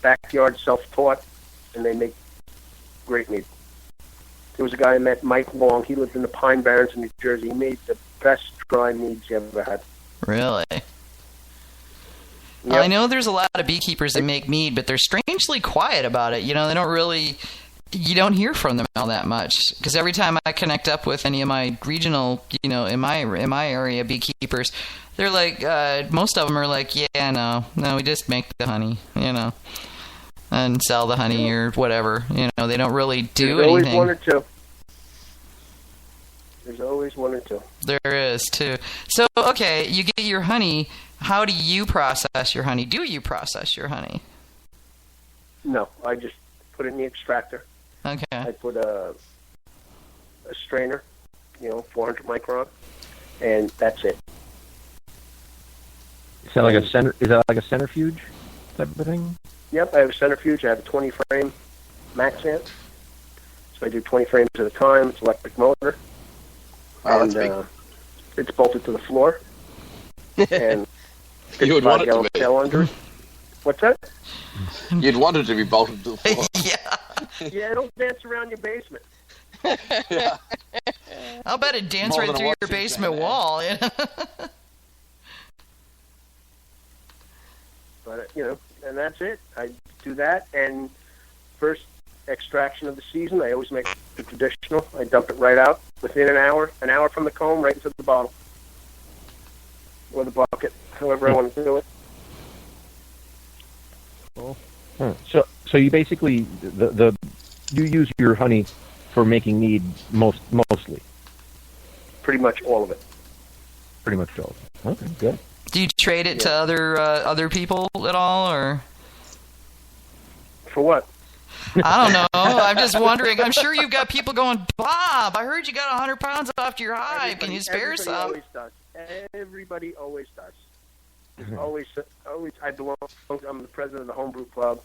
self-taught, and they make great mead. There was a guy I met, Mike Long. He lived in the Pine Barrens in New Jersey. He made the best dry meads you ever had. Really? Yep. I know there's a lot of beekeepers that make mead, but they're strangely quiet about it. They don't really. You don't hear from them all that much, because every time I connect up with any of my regional, in my area beekeepers, they're like, most of them are like, yeah, no, we just make the honey, and sell the honey or whatever. They don't really do There's anything. Always one or two. There's always one or two. There is too. So okay, you get your honey. How do you process your honey? Do you process your honey? No, I just put it in the extractor. Okay. I put a strainer, 400 micron, and that's it. Is that like a centrifuge type of thing? Yep, I have a centrifuge. I have a 20 frame max amp. So I do 20 frames at a time. It's electric motor. Oh, and that's big. it's bolted to the floor. And You would want it to be. tail under it. What's that? You'd want it to be bolted to the floor. Yeah. Yeah, it'll dance around your basement. Yeah. I'll bet it dance More right than a through your watching basement thing, wall. But, and that's it. I do that, and first extraction of the season, I always make the traditional. I dump it right out within an hour from the comb, right into the bottle. Or the bucket, however I want to do it. So you basically you use your honey for making mead mostly. Pretty much all of it. Pretty much all. Okay, good. Do you trade it to other people at all, or? For what? I don't know. I'm just wondering. I'm sure you've got people going, Bob, I heard you got 100 pounds off your hive. Can you spare some? Always does. Everybody always does. There's always. I belong. I'm the president of the homebrew club.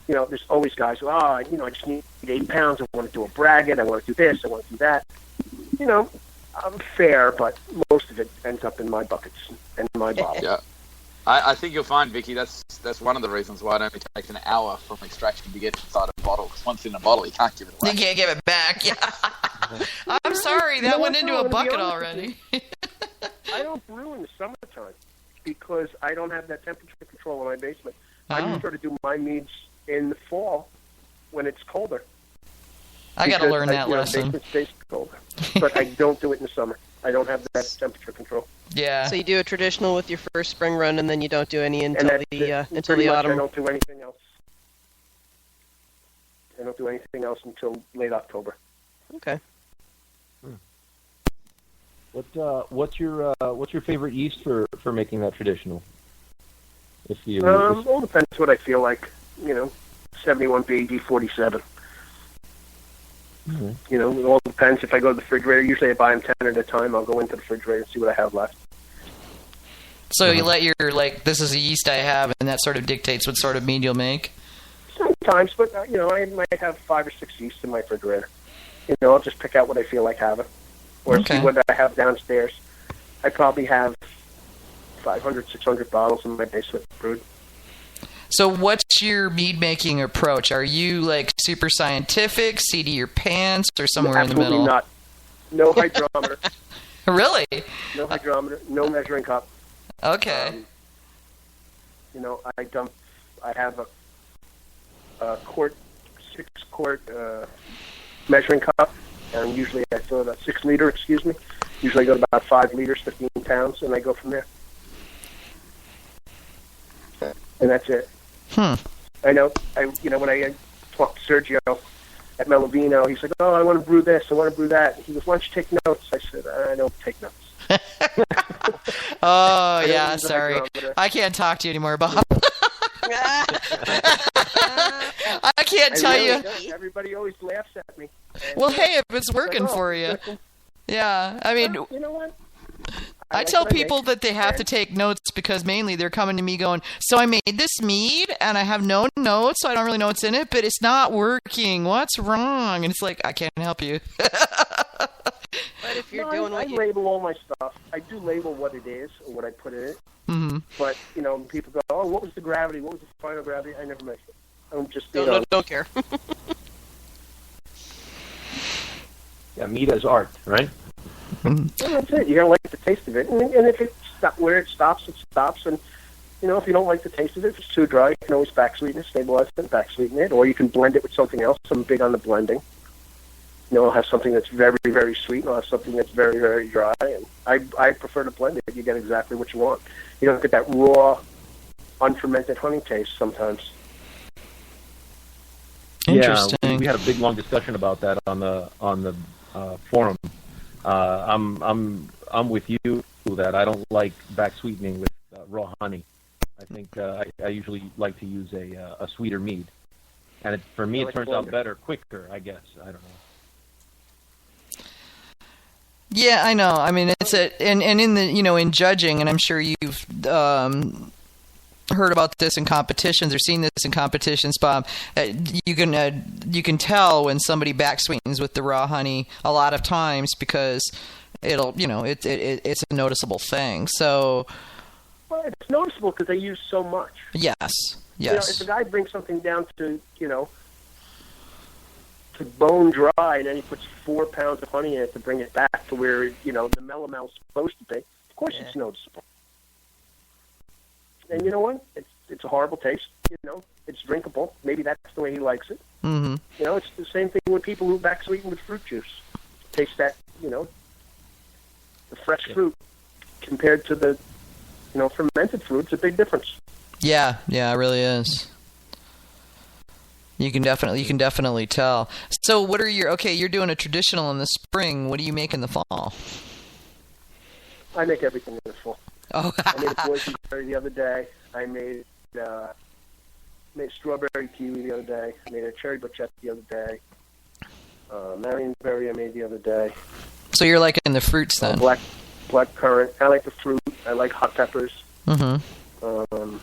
There's always guys who, I just need 8 pounds. I want to do a braggot. I want to do this. I want to do that. I'm fair, but most of it ends up in my buckets and my bottle. Yeah. I think you'll find, Vicky, that's one of the reasons why it only takes an hour from extraction to get inside a bottle. Because once in a bottle, you can't give it away. You can't give it back. Yeah. I'm sorry, that went into a bucket already. I don't brew in the summertime because I don't have that temperature control in my basement. I prefer to do my meads in the fall when it's colder. I got to learn that lesson. Basement stays colder, but I don't do it in the summer. I don't have that temperature control. Yeah. So you do a traditional with your first spring run, and then you don't do any until the autumn. I don't do anything else. I don't do anything else until late October. Okay. What's your favorite yeast for making that traditional? All depends what I feel like. 71B, D47. Mm-hmm. It all depends. If I go to the refrigerator, usually I buy them 10 at a time. I'll go into the refrigerator and see what I have left. So you let your, this is the yeast I have, and that sort of dictates what sort of mead you'll make? Sometimes, but, I might have 5 or 6 yeasts in my refrigerator. I'll just pick out what I feel like having. Or see what I have downstairs. I probably have 500, 600 bottles in my basement brewed. So what's your mead making approach? Are you super scientific, seat of your pants, or somewhere in the middle? Absolutely not. No hydrometer. Really? No hydrometer. No measuring cup. Okay. I have a 6-quart measuring cup, and usually I fill about 6 liter. Usually I go to about 5 liters, 15 pounds, and I go from there. And that's it. I know. When I talked to Sergio at Melovino, he's like, "Oh, I want to brew this. I want to brew that." He goes, "Why don't you take notes?" I said, "I don't take notes." Oh yeah, sorry. I can't talk to you anymore, Bob. I can't tell you. Everybody always laughs at me. Well, hey, if it's working for you. Yeah, I mean, you know what? I tell people that they have to take notes because mainly they're coming to me going, so I made this mead and I have no notes, so I don't really know what's in it, but it's not working. What's wrong? And it's like, I can't help you. But if you're doing I label all my stuff. I do label what it is or what I put in it. Mm-hmm. But, people go, "Oh, what was the gravity? What was the final gravity?" I never measure it. I'm just, don't care. Yeah, mead is art, right? Well, that's it. You're going to like the taste of it. And if it where it stops, it stops. And, if you don't like the taste of it, if it's too dry, you can always back sweeten it, stabilize it, back sweeten it, or you can blend it with something else. I'm big on the blending. I'll have something that's very, very sweet, and I'll have something that's very, very dry, and I prefer to blend it. You get exactly what you want. You don't get that raw, unfermented honey taste sometimes. Interesting. Yeah, we had a big long discussion about that on the forum. I'm with you that I don't like back sweetening with raw honey. I think I usually like to use a sweeter mead, and for me it turns out better, quicker. I guess I don't know. Yeah, I know. I mean, it's and in the in judging, and I'm sure you've heard about this in competitions or seen this in competitions, Bob. You can tell when somebody back sweetens with the raw honey a lot of times because it'll it's a noticeable thing. So, well, it's noticeable because they use so much. Yes. If a guy brings something down to to bone dry, and then he puts 4 pounds of honey in it to bring it back to where the mellow is supposed to be, of course it's noticeable. And you know what? It's a horrible taste. It's drinkable. Maybe that's the way he likes it. Mm-hmm. It's the same thing with people who back sweeten with fruit juice. Taste that, the fresh fruit compared to the, fermented fruit. It's a big difference. Yeah, it really is. You can definitely tell. So, what are you're doing a traditional in the spring. What do you make in the fall? I make everything in the fall. Oh. I made a boysenberry the other day. I made strawberry kiwi the other day. I made a cherry bochette the other day. Marionberry I made the other day. So you're liking the fruits then? Black currant. I like the fruit. I like hot peppers. Mm-hmm.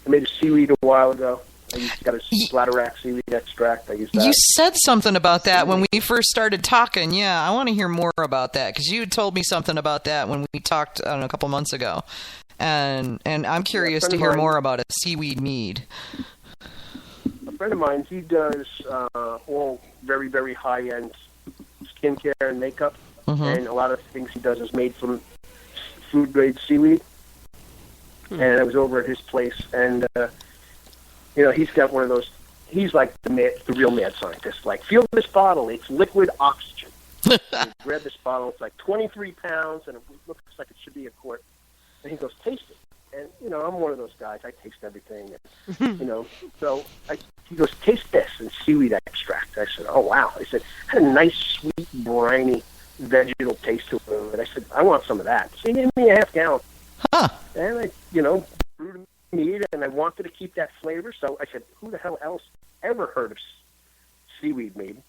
I made a seaweed a while ago. I got a splatterack seaweed extract. I used that. You said something about that when we first started talking. Yeah, I want to hear more about that because you had told me something about that when we talked a couple months ago, and I'm curious to hear more about a seaweed mead. A friend of mine, he does all very, very high-end skincare and makeup, and a lot of things he does is made from food-grade seaweed. And I was over at his place, and he's got one of those. He's like the real mad scientist. Like, feel this bottle; it's liquid oxygen. And he grabbed this bottle; it's like 23 pounds, and it looks like it should be a quart. And he goes, "Taste it." And I'm one of those guys. I taste everything, and So he goes, "Taste this," and seaweed extract. I said, "Oh wow!" I said, "Had a nice, sweet, briny, vegetal taste to it." I said, "I want some of that." So he gave me a half gallon. Huh. And I, brewed mead, and I wanted to keep that flavor, so I said, who the hell else ever heard of seaweed mead?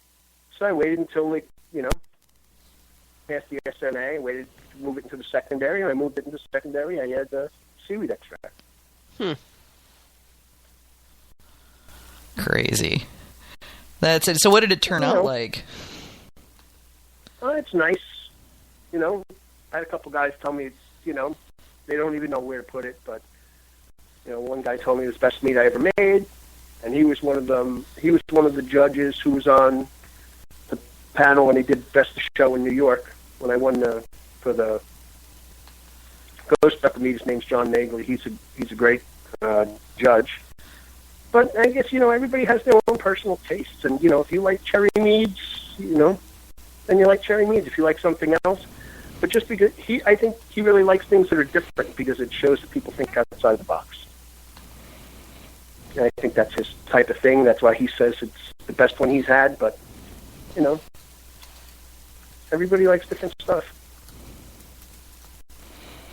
So I waited until passed the SNA, and waited to move it into the secondary, and I moved it into secondary. I had the seaweed extract. Crazy. That's it. So what did it turn out like? It's nice. I had a couple guys tell me they don't even know where to put it, but one guy told me it was the best meat I ever made, and he was one of them. He was one of the judges who was on the panel when he did Best of Show in New York when I won for the Ghost Pepper meat. His name's John Nagley. He's a great judge. But I guess everybody has their own personal tastes, and if you like cherry meads, then you like cherry meads. If you like something else. But just because I think he really likes things that are different because it shows that people think outside the box. And I think that's his type of thing. That's why he says it's the best one he's had. But, everybody likes different stuff.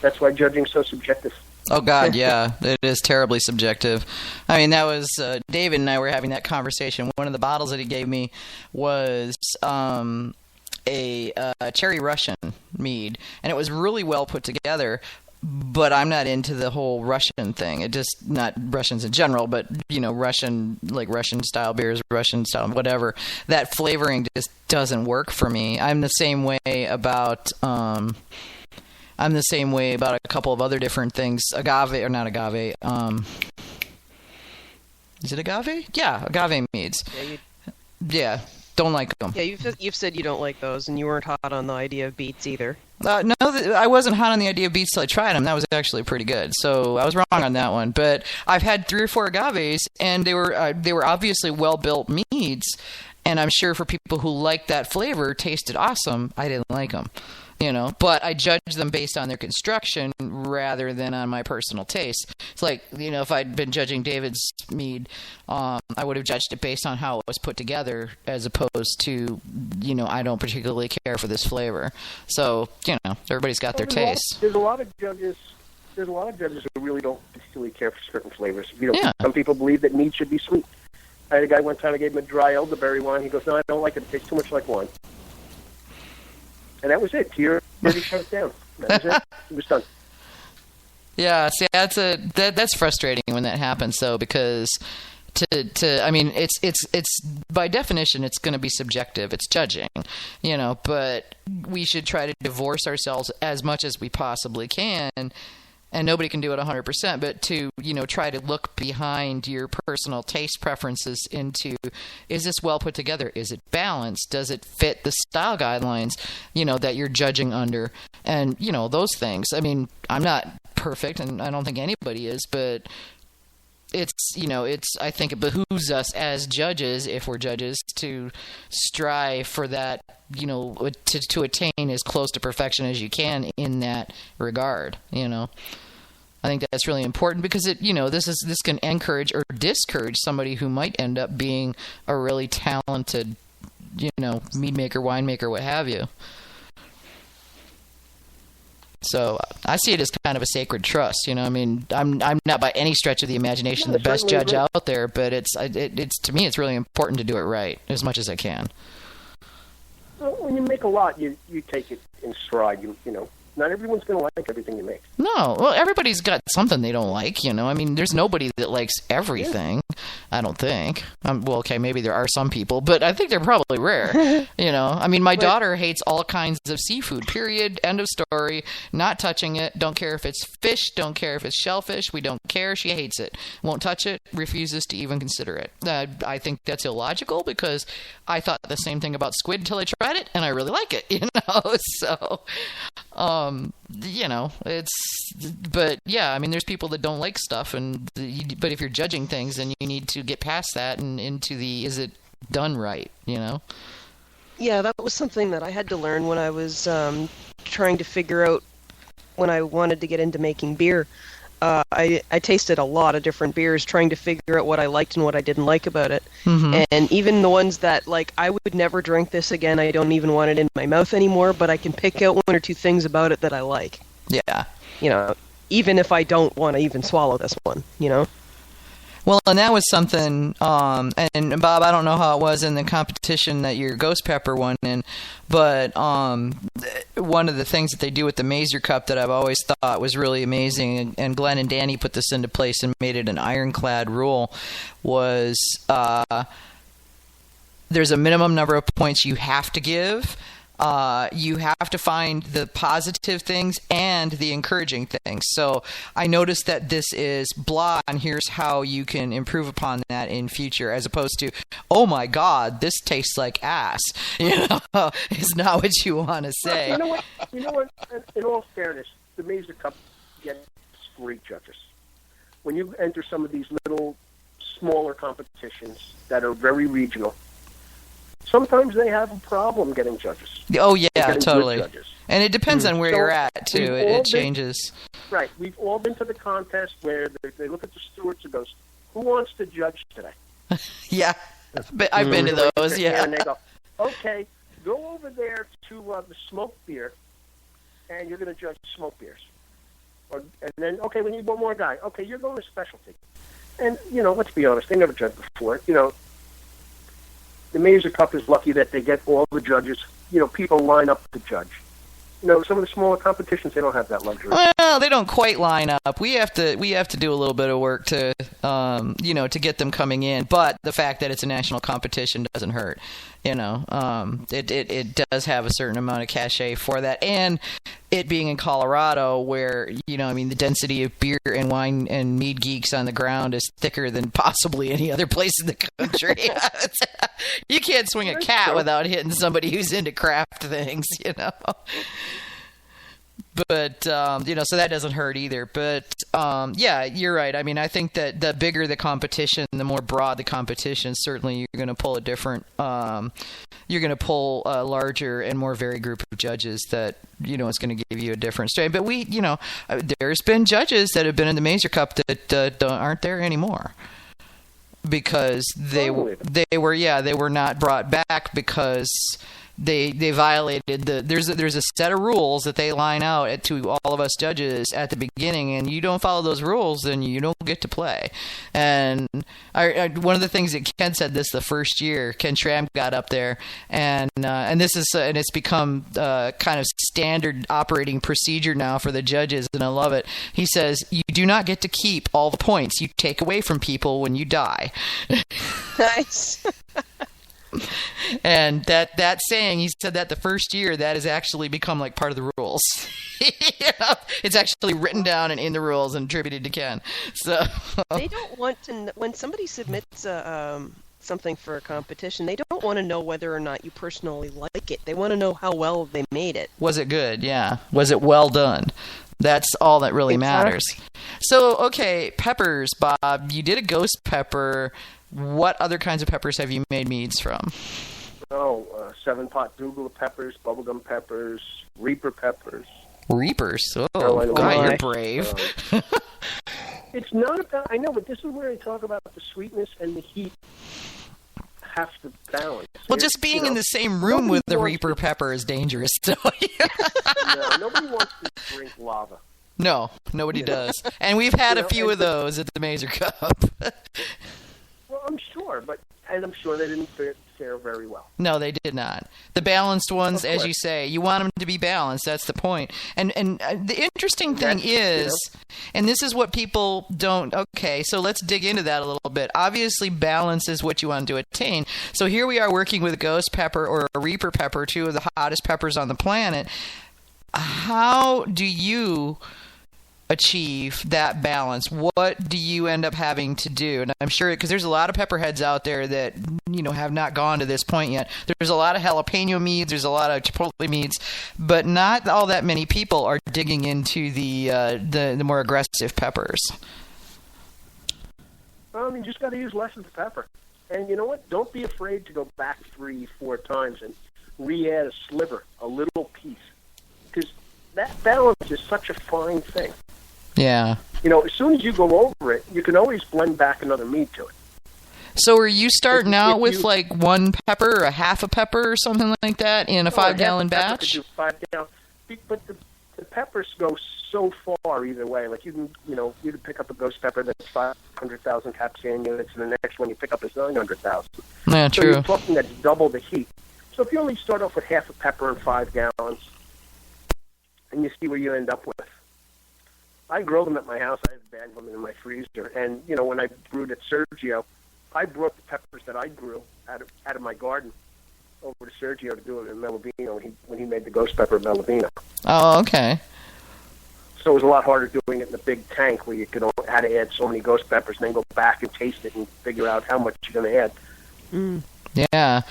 That's why judging's so subjective. Oh, God, yeah. It is terribly subjective. I mean, that was David and I were having that conversation. One of the bottles that he gave me was a cherry Russian mead, and it was really well put together, but I'm not into the whole Russian thing. It just, not Russians in general, but Russian, like Russian style beers, Russian style whatever, that flavoring just doesn't work for me. I'm the same way about a couple of other different things. Agave, or not agave, is it agave? Yeah, agave meads. Yeah. Don't like them. Yeah, you've said you don't like those, and you weren't hot on the idea of beets either. No, I wasn't hot on the idea of beets till I tried them. That was actually pretty good. So I was wrong on that one. But I've had 3 or 4 agaves, and they were obviously well-built meads. And I'm sure for people who like that flavor, tasted awesome. I didn't like them, But I judged them based on their construction rather than on my personal taste. It's like, if I'd been judging David's mead, I would have judged it based on how it was put together, as opposed to, I don't particularly care for this flavor. So, everybody's got their taste. There's a lot of judges who really don't particularly care for certain flavors. Some people believe that mead should be sweet. I had a guy one time, I gave him a dry elderberry wine. He goes, "No, I don't like it. It tastes too much like wine." And that was it. He shut it down. That was it. It was done. Yeah, see, that's frustrating when that happens, though, because it's by definition it's going to be subjective. It's judging, But we should try to divorce ourselves as much as we possibly can. And nobody can do it 100%, but to, try to look behind your personal taste preferences into, is this well put together? Is it balanced? Does it fit the style guidelines, that you're judging under? And, those things. I mean, I'm not perfect, and I don't think anybody is, but I think it behooves us as judges, if we're judges, to strive for that, to attain as close to perfection as you can in that regard, I think that's really important because this can encourage or discourage somebody who might end up being a really talented, mead maker, winemaker, what have you. So I see it as kind of a sacred trust. I'm not by any stretch of the imagination the best judge out there, but it's to me it's really important to do it right as much as I can. Well, when you make a lot, you take it in stride. Not everyone's going to like everything you make. No, well, everybody's got something they don't like, there's nobody that likes everything, I don't think. Well, okay, maybe there are some people, but I think they're probably rare, my daughter hates all kinds of seafood, period, end of story, not touching it, don't care if it's fish, don't care if it's shellfish, we don't care, she hates it, won't touch it, refuses to even consider it. I think that's illogical because I thought the same thing about squid until I tried it, and I really like it, so... but yeah, there's people that don't like stuff, but if you're judging things, then you need to get past that and into is it done right, Yeah, that was something that I had to learn when I was trying to figure out when I wanted to get into making beer. I tasted a lot of different beers trying to figure out what I liked and what I didn't like about it. Mm-hmm. And even the ones that, I would never drink this again, I don't even want it in my mouth anymore, but I can pick out 1 or 2 things about it that I like. Yeah. Even if I don't want to even swallow this one, Well, and that was something, and Bob, I don't know how it was in the competition that your Ghost Pepper won in, but one of the things that they do with the Mazer Cup that I've always thought was really amazing, and Glenn and Danny put this into place and made it an ironclad rule, was there's a minimum number of points you have to give. You have to find the positive things and the encouraging things. So I noticed that this is blah, and here's how you can improve upon that in future, as opposed to, oh my God, this tastes like ass. It's not what you want to say. You know what? In all fairness, the Mazer Cup gets great judges. When you enter some of these little, smaller competitions that are very regional, sometimes they have a problem getting judges. Oh, yeah, totally. And it depends on where you're at, too. It changes. Right. We've all been to the contest where they look at the stewards and goes, who wants to judge today? Yeah. I've been to those, yeah. And they go, okay, go over there to the smoked beer, and you're going to judge smoked beers. And then, okay, we need one more guy. Okay, you're going to specialty. And, let's be honest, they never judged before. The Mazer Cup is lucky that they get all the judges. People line up to judge. some of the smaller competitions, they don't have that luxury. Well, they don't quite line up. We have to do a little bit of work to, to get them coming in. But the fact that it's a national competition doesn't hurt. It does have a certain amount of cachet for that, and it being in Colorado, where the density of beer and wine and mead geeks on the ground is thicker than possibly any other place in the country. You can't swing a cat without hitting somebody who's into craft things, But, so that doesn't hurt either. But, yeah, you're right. I mean, I think that the bigger the competition, the more broad the competition, certainly you're going to pull you're going to pull a larger and more varied group of judges that, is going to give you a different strain. But there's been judges that have been in the Mazer Cup that aren't there anymore. Because they were not brought back because they violated there's a set of rules that they line out to all of us judges at the beginning, and you don't follow those rules, then you don't get to play. And one of the things that Ken said this the first year, Ken Schramm got up there, and this is and it's become kind of standard operating procedure now for the judges, and I love it. He says, "You do not get to keep all the points you take away from people when you die." Nice. And that saying, he said that the first year, that has actually become like part of the rules. It's actually written down and in the rules and attributed to Ken. So they don't want to. When somebody submits something for a competition, they don't want to know whether or not you personally like it. They want to know how well they made it. Was it good? Yeah. Was it well done? That's all that really matters. So, okay, peppers, Bob. You did a ghost pepper. What other kinds of peppers have you made meads from? 7-pot Douglas peppers, bubblegum peppers, Reaper peppers. Reapers? Oh, God, you're brave. It's not about, I know, but this is where I talk about the sweetness and the heat have to balance. Well, just being in the same room with the Reaper pepper is dangerous. So. No, nobody wants to drink lava. No, nobody does. And we've had a few of those at the Mazer Cup. Well, I'm sure, and I'm sure they didn't fare very well. No, they did not. The balanced ones, as you say, you want them to be balanced. That's the point. And the interesting thing is, and this is what people don't. Okay, so let's dig into that a little bit. Obviously, balance is what you want to attain. So here we are working with a ghost pepper or a Reaper pepper, two of the hottest peppers on the planet. How do you achieve that balance? What do you end up having to do? And I'm sure, because there's a lot of pepperheads out there that have not gone to this point yet. There's a lot of jalapeno meads, there's a lot of chipotle meads, but not all that many people are digging into the more aggressive peppers. Well, you just got to use less of the pepper. And you know what? Don't be afraid to go back 3-4 times and re-add a sliver, a little piece, because that balance is such a fine thing. Yeah. As soon as you go over it, you can always blend back another meat to it. So are you starting out with like one pepper or a half a pepper or something like that in a 5-gallon batch? Do 5 gallons, but the peppers go so far either way. Like you can pick up a ghost pepper that's 500,000 capsaicin units, and the next one you pick up is 900,000. Yeah, so true. You're talking that's double the heat. So if you only start off with half a pepper and 5 gallons, and you see where you end up with. I grow them at my house. I have a bag of them in my freezer. And, when I brewed at Sergio, I brought the peppers that I grew out of my garden over to Sergio to do it in Melabino when he made the ghost pepper Melabino. Oh, okay. So it was a lot harder doing it in the big tank where you could only had to add so many ghost peppers and then go back and taste it and figure out how much you're going to add. Mm. Yeah.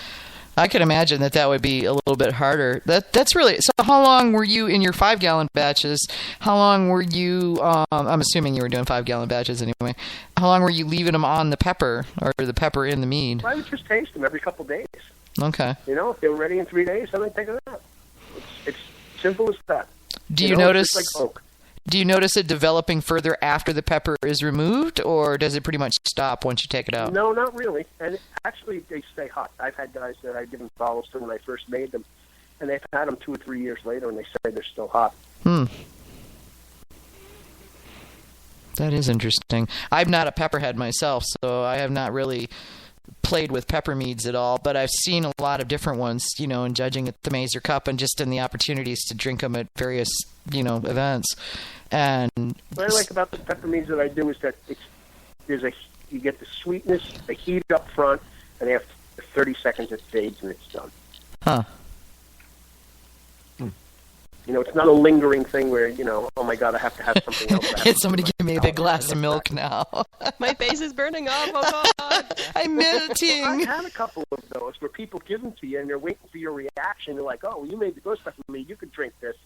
I can imagine that would be a little bit harder. That's really. So how long were you in your 5-gallon batches? How long were you? I'm assuming you were doing 5-gallon batches anyway. How long were you leaving them on the pepper or the pepper in the mead? I would just taste them every couple of days. Okay. If they were ready in 3 days, then I'd take it out. It's simple as that. Do you notice? It's just like Coke. Do you notice it developing further after the pepper is removed, or does it pretty much stop once you take it out? No, not really. And actually, they stay hot. I've had guys that I given bottles to when I first made them, and they've had them 2 or 3 years later, and they say they're still hot. That is interesting. I'm not a pepperhead myself, so I have not really played with pepper meads at all, but I've seen a lot of different ones, in judging at the Mazer Cup and just in the opportunities to drink them at various, events. And what I like about the pepper meads that I do is that you get the sweetness, the heat up front, and after 30 seconds it fades and it's done. Huh. It's not a lingering thing where, oh my God, I have to have something else. Can somebody give me a big glass of milk now? My face is burning off. Oh God. I'm melting. I had a couple of those where people give them to you and they're waiting for your reaction. They're like, oh, you made the ghost pepper mead, you could drink this.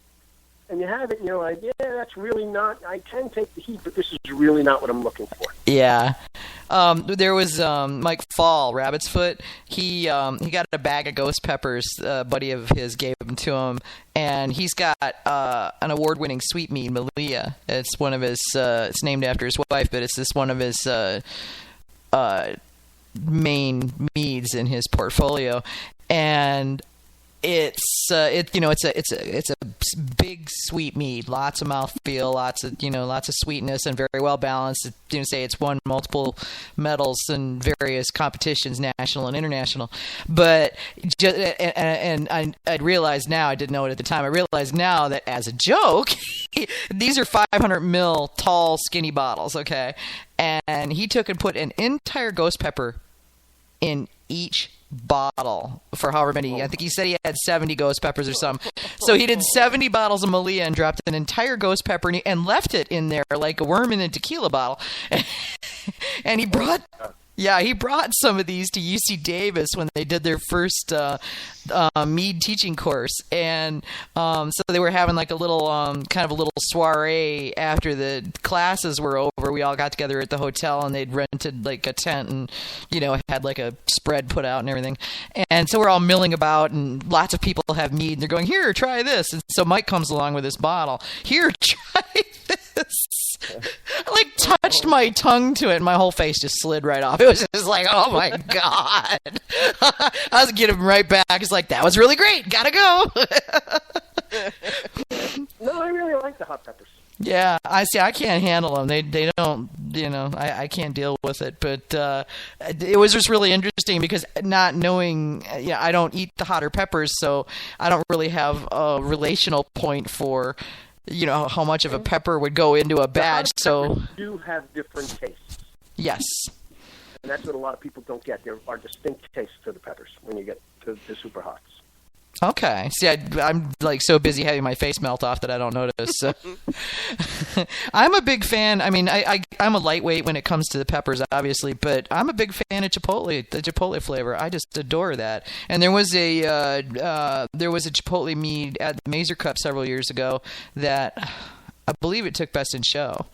And you have it, and you're like, yeah, that's really not, I can take the heat, but this is really not what I'm looking for. Yeah. There was Mike Fall, Rabbit's Foot. He got a bag of ghost peppers. A buddy of his gave them to him, and he's got an award-winning sweet mead, Malia. It's one of his. It's named after his wife, but it's one of his main meads in his portfolio, and it's a big sweet mead, lots of mouthfeel, lots of sweetness, and very well balanced. It's won multiple medals in various competitions, national and international. But I realized now, I didn't know it at the time. I realized now that as a joke, these are 500 ml tall, skinny bottles. Okay, and he took and put an entire ghost pepper in each bottle for however many. I think he said he had 70 ghost peppers or something. So he did 70 bottles of Malia and dropped an entire ghost pepper and left it in there like a worm in a tequila bottle. And he brought some of these to UC Davis when they did their first mead teaching course, and so they were having like a little kind of a little soiree after the classes were over. We all got together at the hotel, and they'd rented like a tent, and had like a spread put out and everything. And so we're all milling about, and lots of people have mead, and they're going, here, try this. And so Mike comes along with this bottle. Here, try this. I like touched my tongue to it, and my whole face just slid right off. It was just like, oh my God. I was getting him right back. It's like, that was really great. Gotta go. No, I really like the hot peppers. Yeah, I see. I can't handle them. They don't, I can't deal with it. But it was just really interesting because not knowing, I don't eat the hotter peppers, so I don't really have a relational point for, how much of a pepper would go into a batch. So do have different tastes. Yes. And that's what a lot of people don't get. There are distinct tastes to the peppers when you get to the super hots. Okay. See, I'm like so busy having my face melt off that I don't notice. So. I'm a big fan. I mean, I'm a lightweight when it comes to the peppers, obviously, but I'm a big fan of Chipotle, the Chipotle flavor. I just adore that. And there was a Chipotle mead at the Mazer Cup several years ago that I believe it took Best in Show.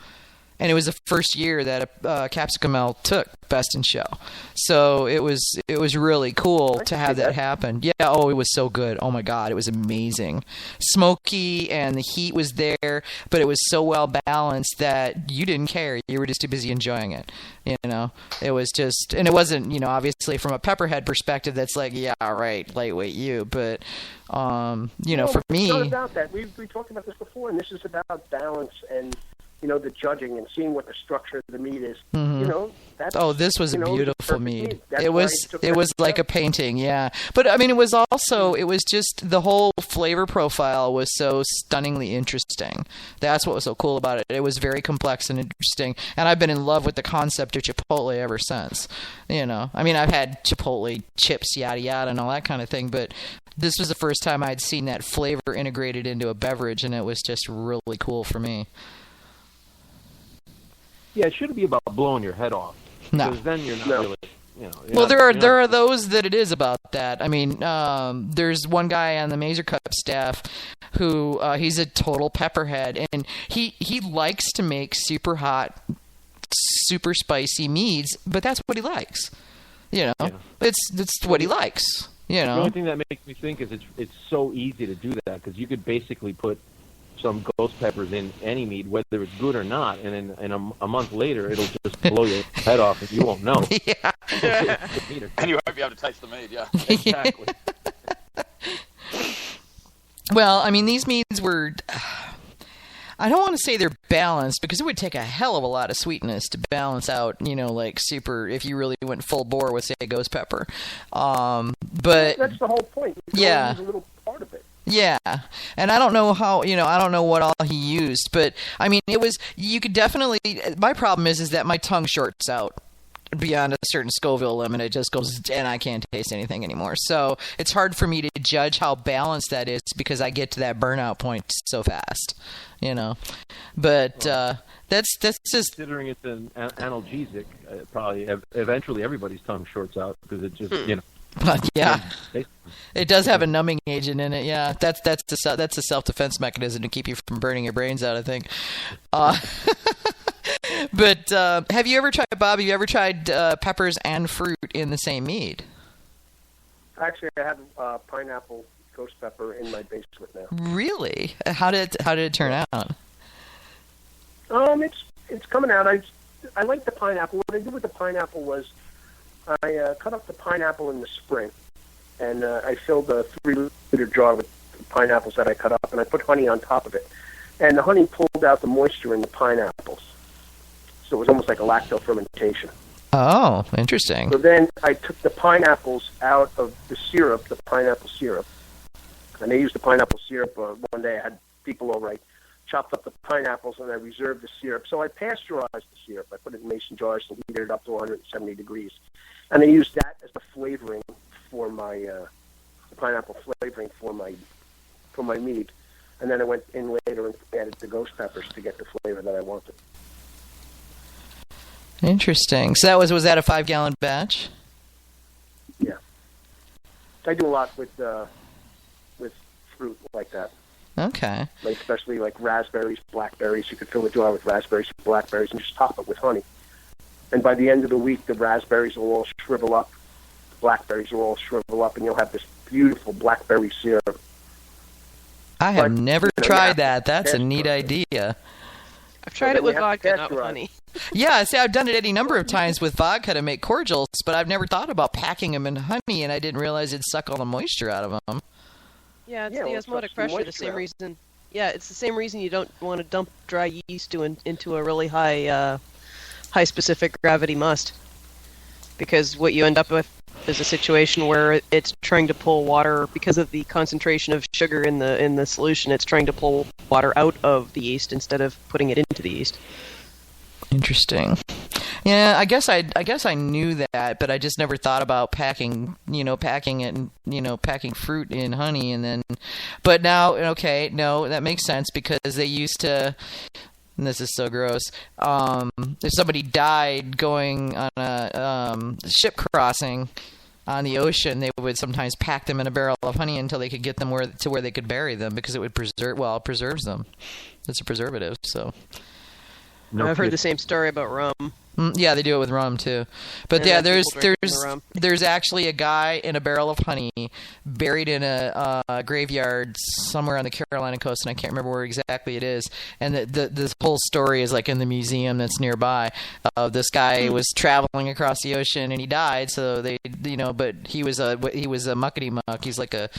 And it was the first year that Capsicum Ale took Best in Show. So it was really cool to have that happen. Yeah, it was so good. Oh my God, it was amazing. Smoky, and the heat was there, but it was so well balanced that you didn't care. You were just too busy enjoying it. It was just, and it wasn't, obviously from a pepperhead perspective, that's like, yeah, right, lightweight you. But, for me. It's not about that. We talked about this before, and this is about balance and, the judging and seeing what the structure of the meat is. Mm-hmm. This was a beautiful mead. It was like a painting, yeah. But I mean, it was just the whole flavor profile was so stunningly interesting. That's what was so cool about it. It was very complex and interesting, and I've been in love with the concept of Chipotle ever since. I mean, I've had Chipotle chips, yada yada, and all that kind of thing, but this was the first time I'd seen that flavor integrated into a beverage, and it was just really cool for me. Yeah, it shouldn't be about blowing your head off. No. Because then you're not really, Well, there are those that it is about that. I mean, there's one guy on the Mazer Cup staff who he's a total pepperhead, and he likes to make super hot, super spicy meads, but that's what he likes. It's what he likes. The only thing that makes me think is it's so easy to do that because you could basically put some ghost peppers in any mead, whether it's good or not, and then a month later it'll just blow your head off and you won't know. Yeah. And you won't be able to taste the mead, yeah. Exactly. Well, I mean, these meads were... I don't want to say they're balanced because it would take a hell of a lot of sweetness to balance out, like super, if you really went full bore with, say, ghost pepper. But that's the whole point. You can only use a little part of it. Yeah, and I don't know how, I don't know what all he used, but I mean, you could definitely, my problem is that my tongue shorts out beyond a certain Scoville limit. It just goes, and I can't taste anything anymore. So it's hard for me to judge how balanced that is because I get to that burnout point so fast, But that's just considering it's an analgesic. Probably eventually everybody's tongue shorts out because it just yeah, it does have a numbing agent in it. Yeah, that's a self-defense mechanism to keep you from burning your brains out, I think. But have you ever tried, Bob? Have you ever tried peppers and fruit in the same mead? Actually, I have pineapple ghost pepper in my basement now. Really? How did it turn out? It's coming out. I like the pineapple. What I did with the pineapple was I cut up the pineapple in the spring, and I filled a 3-liter jar with pineapples that I cut up, and I put honey on top of it. And the honey pulled out the moisture in the pineapples. So it was almost like a lacto fermentation. Oh, interesting. So then I took the pineapples out of the syrup, the pineapple syrup, and I used the pineapple syrup. One day I had people over, I chopped up the pineapples, and I reserved the syrup. So I pasteurized the syrup. I put it in mason jars and heated it up to 170 degrees. And I used that as the flavoring for my the pineapple flavoring for my mead. And then I went in later and added the ghost peppers to get the flavor that I wanted. Interesting. So was that a 5-gallon batch? Yeah. I do a lot with fruit like that. Okay. Like especially like raspberries, blackberries. You could fill a jar with raspberries and blackberries and just top it with honey. And by the end of the week, the raspberries will all shrivel up, the blackberries will all shrivel up, and you'll have this beautiful blackberry syrup. I have never tried that. That's a neat idea. I've tried it with vodka, not with honey. Yeah, see, I've done it any number of times with vodka to make cordials, but I've never thought about packing them in honey, and I didn't realize it'd suck all the moisture out of them. Yeah, it's the osmotic pressure. The same reason. Yeah, it's the same reason you don't want to dump dry yeast into a really high specific gravity must, because what you end up with is a situation where it's trying to pull water because of the concentration of sugar in the solution. It's trying to pull water out of the yeast instead of putting it into the yeast. Interesting. Yeah, I guess I knew that, but I just never thought about packing it, and, packing fruit in honey, and then. But now, okay, no, that makes sense because they used to. And this is so gross. If somebody died going on a ship crossing on the ocean, they would sometimes pack them in a barrel of honey until they could get them to where they could bury them because it would preserves them. It's a preservative, so. No, I've heard the same story about rum. Yeah, they do it with rum too. But yeah, there's actually a guy in a barrel of honey buried in a graveyard somewhere on the Carolina coast, and I can't remember where exactly it is. And this whole story is like in the museum that's nearby. This guy was traveling across the ocean and he died. So they, but he was a muckety muck. He's like the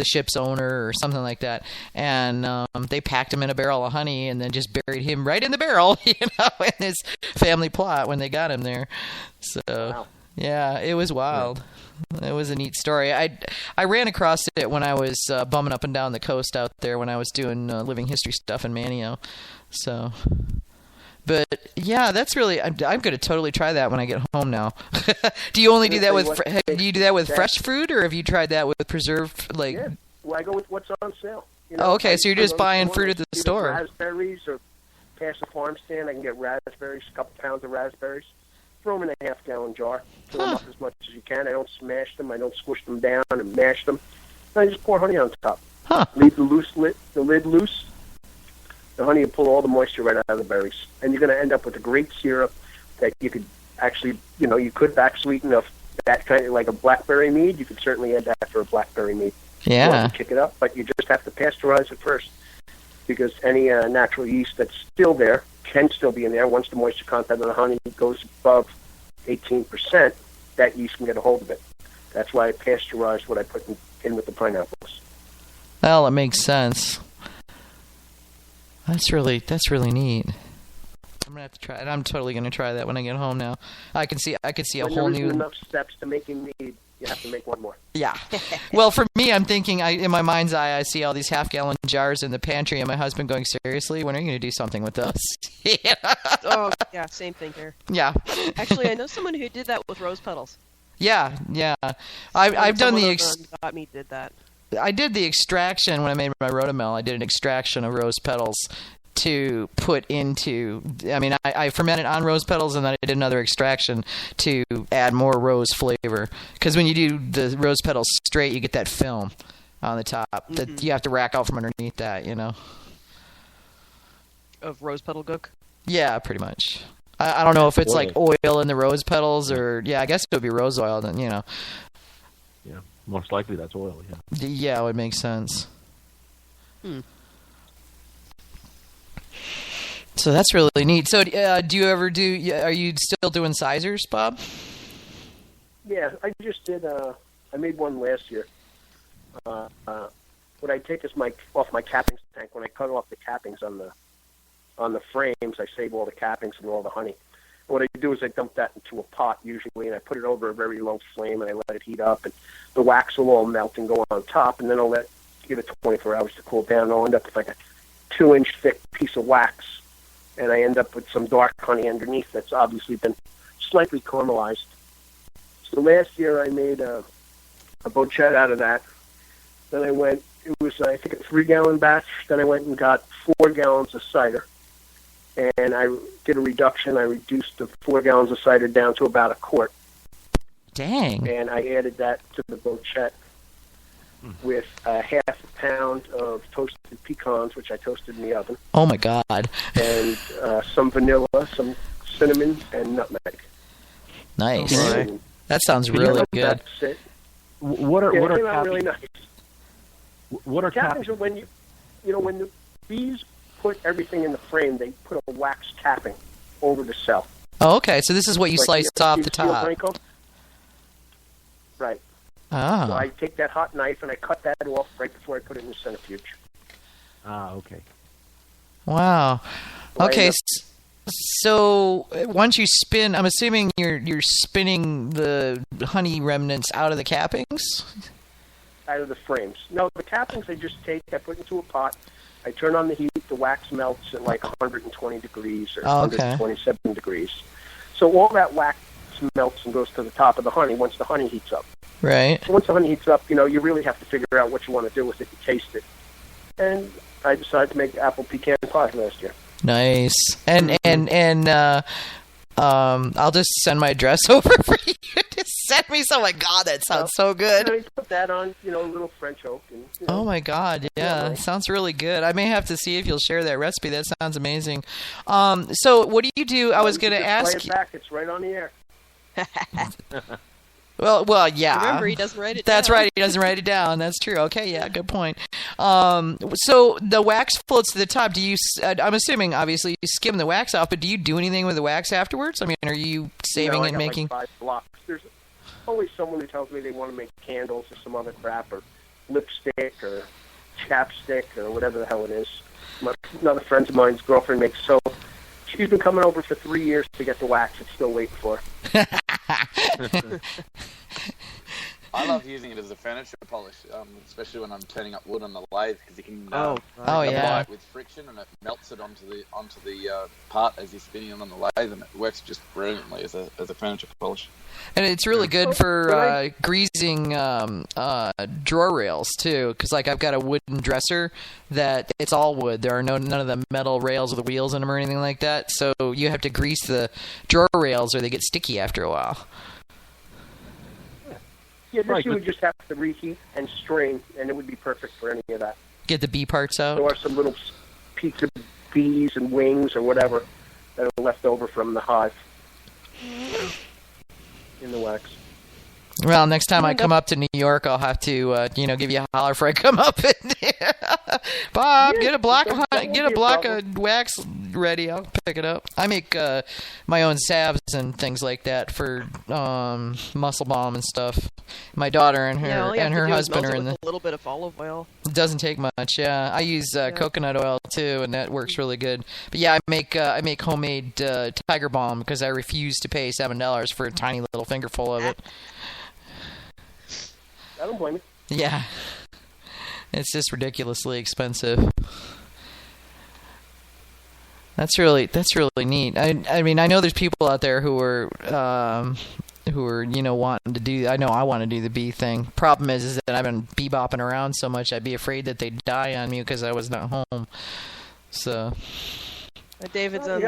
ship's owner or something like that. And they packed him in a barrel of honey and then just buried him right in the barrel, in his family plot when they got him there. So wow. Yeah, it was wild. It was a neat story. I ran across it when I was bumming up and down the coast out there when I was doing living history stuff in Manio. So, but yeah, that's really. I'm going to totally try that when I get home now. Do you only do that with? Do you do that with fresh fruit, or have you tried that with preserved? Like, yeah, well, I go with what's on sale. Oh, okay. So you're just buying fruit at the store. Raspberries, or past the farm stand, I can get raspberries, a couple pounds of raspberries. Throw them in a half-gallon jar. Fill them up as much as you can. I don't smash them. I don't squish them down and mash them. I just pour honey on top. Leave the lid loose. The honey will pull all the moisture right out of the berries. And you're going to end up with a great syrup that you could actually, you could back sweeten that kind of like a blackberry mead. You could certainly add that for a blackberry mead. Yeah. Kick it up, but you just have to pasteurize it first, because any natural yeast that's still there can still be in there. Once the moisture content of the honey goes above 18%, that yeast can get a hold of it. That's why I pasteurized what I put in with the pineapples. Well, it makes sense. That's really neat. I'm gonna have to try it. I'm totally gonna try that when I get home. Now, I could see a whole new. Enough steps to making mead. You have to make one more. Yeah. Well, for me, I'm thinking, in my mind's eye, I see all these half-gallon jars in the pantry, and my husband going, seriously, when are you going to do something with those? Oh, yeah, same thing here. Yeah. Actually, I know someone who did that with rose petals. Yeah. I've done the... Got me did that. I did the extraction when I made my rotomel. I did an extraction of rose petals to put into, I fermented on rose petals, and then I did another extraction to add more rose flavor. Because when you do the rose petals straight, you get that film on the top that you have to rack out from underneath that, Of rose petal gook? Yeah, pretty much. I don't know if it's like oil in the rose petals or, I guess it would be rose oil, then, Yeah, most likely that's oil, yeah. Yeah, it would make sense. So that's really neat. So do you ever are you still doing sizers, Bob? Yeah, I just did, I made one last year. What I take is off my cappings tank. When I cut off the cappings on the frames, I save all the cappings and all the honey. What I do is I dump that into a pot usually, and I put it over a very low flame, and I let it heat up, and the wax will all melt and go on top, and then I'll give it 24 hours to cool down, and I'll end up with like a 2-inch thick piece of wax. And I end up with some dark honey underneath that's obviously been slightly caramelized. So last year I made a bochet out of that. Then it was I think a 3-gallon batch. Then I went and got 4 gallons of cider. And I did a reduction. I reduced the 4 gallons of cider down to about a quart. Dang. And I added that to the bochet with a half a pound of toasted pecans, which I toasted in the oven. Oh, my God. And some vanilla, some cinnamon, and nutmeg. Nice. And that sounds really good. That's it. What are cappings? Really nice. What are cappings? Are when when the bees put everything in the frame, they put a wax capping over the cell. Oh, okay. So this is what you slice off the top. Right. Oh. So I take that hot knife and I cut that off right before I put it in the centrifuge. Okay. Wow. Okay. So once you spin, I'm assuming you're spinning the honey remnants out of the cappings? Out of the frames. No, the cappings I just take, I put into a pot, I turn on the heat, the wax melts at like 120 degrees or 127 degrees. So all that wax melts and goes to the top of the honey once the honey heats up. Right. So once the honey heats up, you really have to figure out what you want to do with it and taste it. And I decided to make apple pecan pie last year. Nice. And I'll just send my address over for you to send me some. Oh my God, that sounds so good. I put that on, a little French oak. And, Oh my God, yeah, sounds really good. I may have to see if you'll share that recipe. That sounds amazing. So what do you do? I was going to ask. Play it back. It's right on the air. Well, yeah. Remember, he doesn't write it down. That's right, he doesn't write it down. That's true. Okay, yeah, good point. So the wax floats to the top. Do you? I'm assuming, obviously, you skim the wax off, but do you do anything with the wax afterwards? I mean, are you saving and making? Like 5 blocks. There's always someone who tells me they want to make candles or some other crap, or lipstick or chapstick or whatever the hell it is. Another friend of mine's girlfriend makes soap. She's been coming over for 3 years to get the wax. It's still waiting for her. I love using it as a furniture polish, especially when I'm turning up wood on the lathe, because you can apply it with friction and it melts it onto the part as you're spinning it on the lathe, and it works just brilliantly as a furniture polish. And it's really good for greasing drawer rails too, because like I've got a wooden dresser that it's all wood. There are none of the metal rails with the wheels in them or anything like that. So you have to grease the drawer rails or they get sticky after a while. Yeah, this you would just have to reheat and strain, and it would be perfect for any of that. Get the bee parts out? Or some little pizza bees and wings or whatever that are left over from the hive in the wax. Well, next time I come up to New York, I'll have to, give you a holler before I come up. Bob, get a block of get a block of wax ready. I'll pick it up. I make my own salves and things like that for muscle balm and stuff. My daughter and her husband are in a little bit of olive oil. It doesn't take much. Yeah, I use coconut oil too, and that works really good. But yeah, I make homemade tiger balm because I refuse to pay $7 for a tiny little fingerful of it. I don't blame you. Yeah. It's just ridiculously expensive. That's really neat. I mean, I know there's people out there who are wanting to do. I know I want to do the bee thing. Problem is that I've been bebopping around so much. I'd be afraid that they'd die on me because I was not home. So. David's on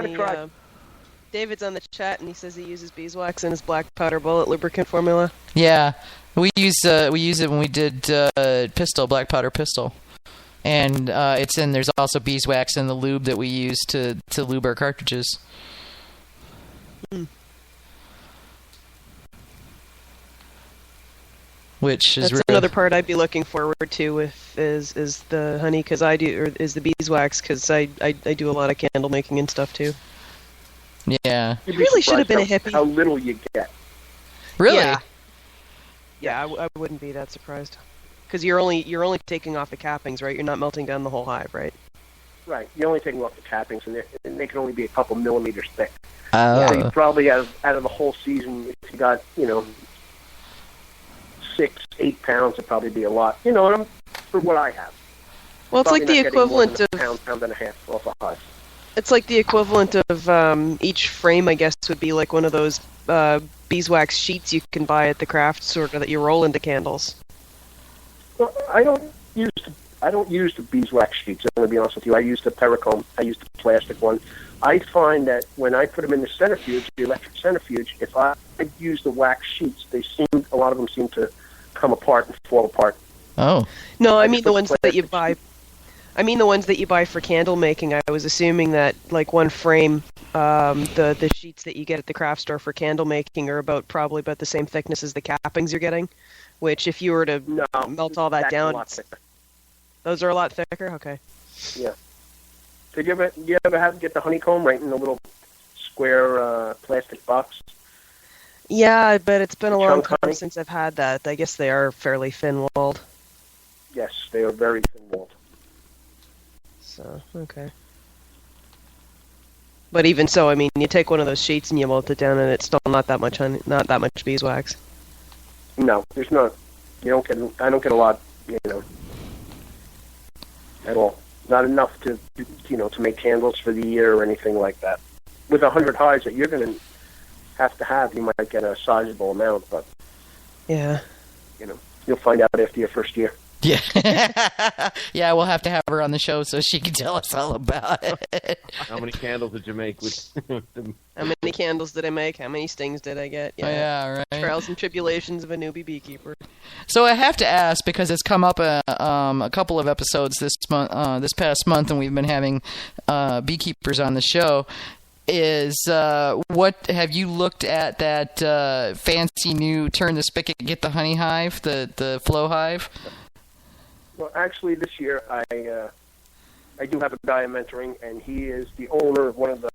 the chat and he says he uses beeswax in his black powder bullet lubricant formula. Yeah. We use it when we did black powder pistol, and there's also beeswax in the lube that we use to lube our cartridges. Which is that's another part I'd be looking forward to is the honey is the beeswax because I do a lot of candle making and stuff too. Yeah, you really should have been a hippie. How little you get. Really? Yeah. Yeah, I wouldn't be that surprised, because you're only taking off the cappings, right? You're not melting down the whole hive, right? Right. You're only taking off the cappings, and they can only be a couple millimeters thick. Oh. So you probably out of the whole season, if you got 6-8 pounds, would probably be a lot. For what I have. Well, it's like the equivalent of pound and a half off a hive. It's like the equivalent of each frame, I guess, would be like one of those beeswax sheets you can buy at the craft store that you roll into candles. Well, I don't use the beeswax sheets. I'm going to be honest with you. I use the Pericomb. I use the plastic one. I find that when I put them in the centrifuge, the electric centrifuge, if I use the wax sheets, a lot of them seem to come apart and fall apart. Oh. No, I mean the ones that you buy. I mean the ones that you buy for candle making. I was assuming that like one frame, the sheets that you get at the craft store for candle making are probably about the same thickness as the cappings you're getting. Which, if you were to melt all that down, those are a lot thicker. Okay. Yeah. Did you ever have to get the honeycomb right in the little square plastic box? Yeah, but it's been a long time since I've had that. I guess they are fairly thin-walled. Yes, they are very thin-walled. So, okay. But even so, I mean, you take one of those sheets and you melt it down, and it's still not that much beeswax. No, there's not. I don't get a lot, at all. Not enough to make candles for the year or anything like that. With 100 hives that you're going to have, you might get a sizable amount, but yeah, you'll find out after your first year. Yeah. Yeah, we'll have to have her on the show so she can tell us all about it. How many candles did you make with them? How many candles did I make? How many stings did I get? Yeah, right. Trials and tribulations of a newbie beekeeper. So I have to ask, because it's come up a couple of episodes this past month, and we've been having beekeepers on the show. What have you looked at that fancy new turn the spigot, get the honey hive, the flow hive? Well, actually, this year I do have a guy I'm mentoring, and he is the owner of one of the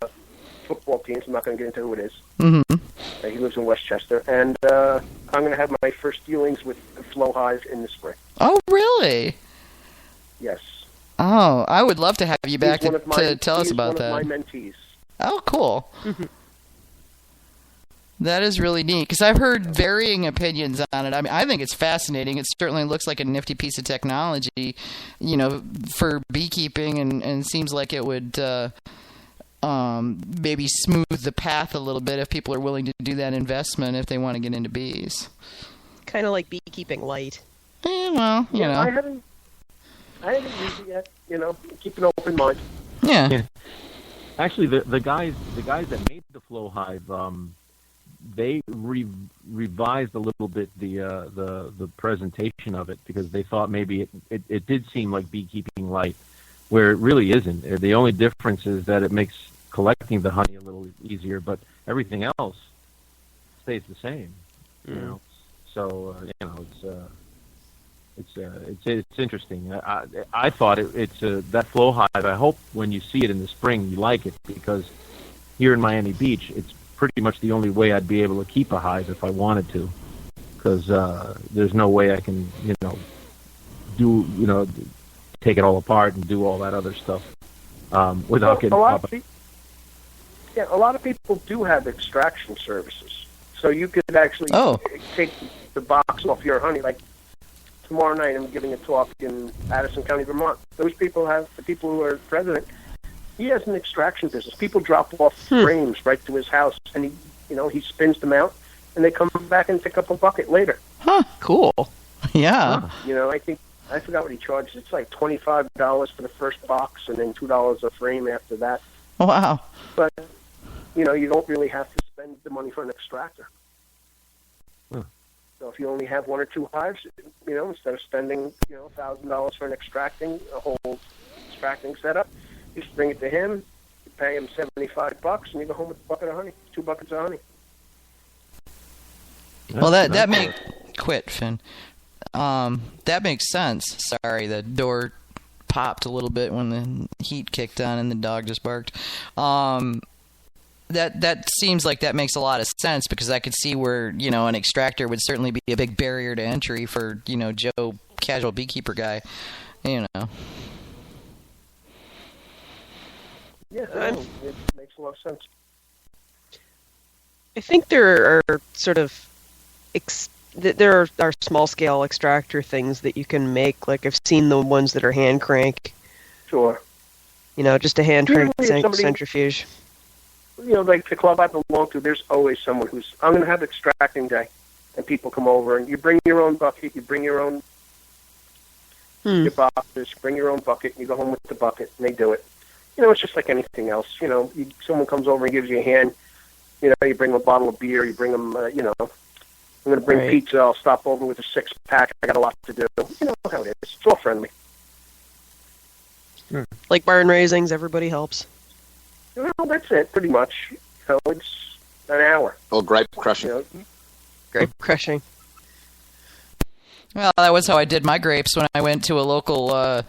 football teams. I'm not going to get into who it is. Mm-hmm. He lives in Westchester, and I'm going to have my first dealings with the flow hive in the spring. Oh, really? Yes. Oh, I would love to have you back to tell us about that. He's one of my mentees. Oh, cool. That is really neat, because I've heard varying opinions on it. I mean, I think it's fascinating. It certainly looks like a nifty piece of technology, for beekeeping, and seems like it would maybe smooth the path a little bit if people are willing to do that investment if they want to get into bees. Kind of like beekeeping light. Well, I haven't used it yet. Keep an open mind. Yeah. Actually, the guys that made the flow hive, they revised a little bit the presentation of it, because they thought maybe it did seem like beekeeping light, where it really isn't. The only difference is that it makes collecting the honey a little easier, but everything else stays the same. So it's It's interesting. I thought it's that flow hive. I hope when you see it in the spring, you like it, because here in Miami Beach, it's pretty much the only way I'd be able to keep a hive if I wanted to, because there's no way I can, take it all apart and do all that other stuff without getting caught. A lot of people do have extraction services, so you could actually take the box off your honey. Like tomorrow night, I'm giving a talk in Addison County, Vermont. Those people the people who are president. He has an extraction business. People drop off frames right to his house, and he spins them out, and they come back and pick up a bucket later. Huh? Cool. Yeah. I forgot what he charges. It's like $25 for the first box, and then $2 a frame after that. Wow. But you don't really have to spend the money for an extractor. So if you only have one or two hives, instead of spending $1,000 for a whole extracting setup, you just bring it to him, you pay him $75, and you go home with a bucket of honey, 2 buckets of honey. Well, that makes quit, Finn. That makes sense. Sorry, the door popped a little bit when the heat kicked on and the dog just barked. That seems like that makes a lot of sense, because I could see where an extractor would certainly be a big barrier to entry for Joe, casual beekeeper guy. Yeah, it makes a lot of sense. I think there are sort of there are small scale extractor things that you can make. Like I've seen the ones that are hand crank. Sure. Just a hand crank centrifuge. Like the club I belong to, there's always someone I'm going to have extracting day, and people come over, and you bring your own bucket, you bring your own your boxes, bring your own bucket, and you go home with the bucket, and they do it. It's just like anything else. Someone comes over and gives you a hand. You bring them a bottle of beer, you bring them, I'm going to bring pizza, I'll stop over with a 6-pack, I got a lot to do. You know how it is. It's all friendly. Like barn raisings, everybody helps. Well, that's it, pretty much. It's an hour. Or grape crushing. Grape crushing. Well, that was how I did my grapes when I went to a local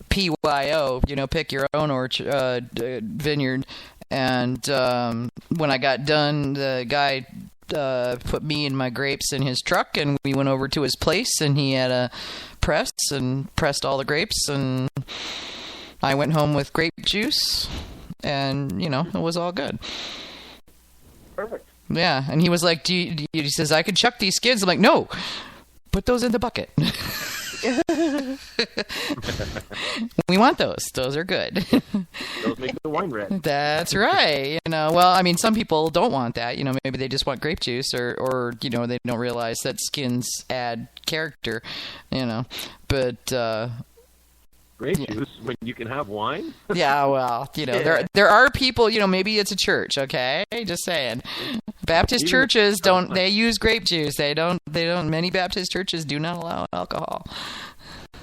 PYO, pick your own orchard, vineyard. And when I got done, the guy put me and my grapes in his truck, and we went over to his place, and he had a press and pressed all the grapes, and I went home with grape juice, and it was all good. Perfect. Yeah, and he was like, he says, I could chuck these skids. I'm like, no, put those in the bucket. We want those. Those are good. Those make the wine red. That's right. Well, I mean, some people don't want that. Maybe they just want grape juice, or they don't realize that skins add character. But grape juice when you can have wine. Yeah, well, there are people. Maybe it's a church. Okay, just saying. Baptist churches don't. They use grape juice. They don't. Many Baptist churches do not allow alcohol.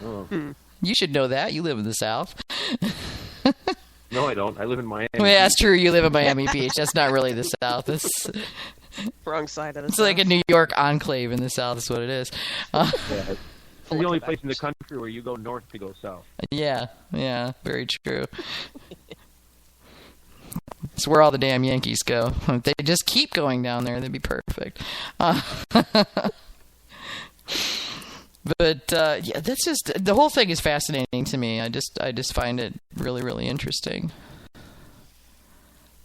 Oh. You should know that. You live in the South. No, I don't. I live in Miami. Well, yeah, that's true. You live in Miami Beach. That's not really the South. It's wrong side of the It's South. like a New York enclave in the South. Is what it is. Yeah. It's the only place in the country where you go north to go south. Yeah, very true. It's where all the damn Yankees go. If they just keep going down there, they'd be perfect. But yeah, that's just the whole thing is fascinating to me. I just find it really, really interesting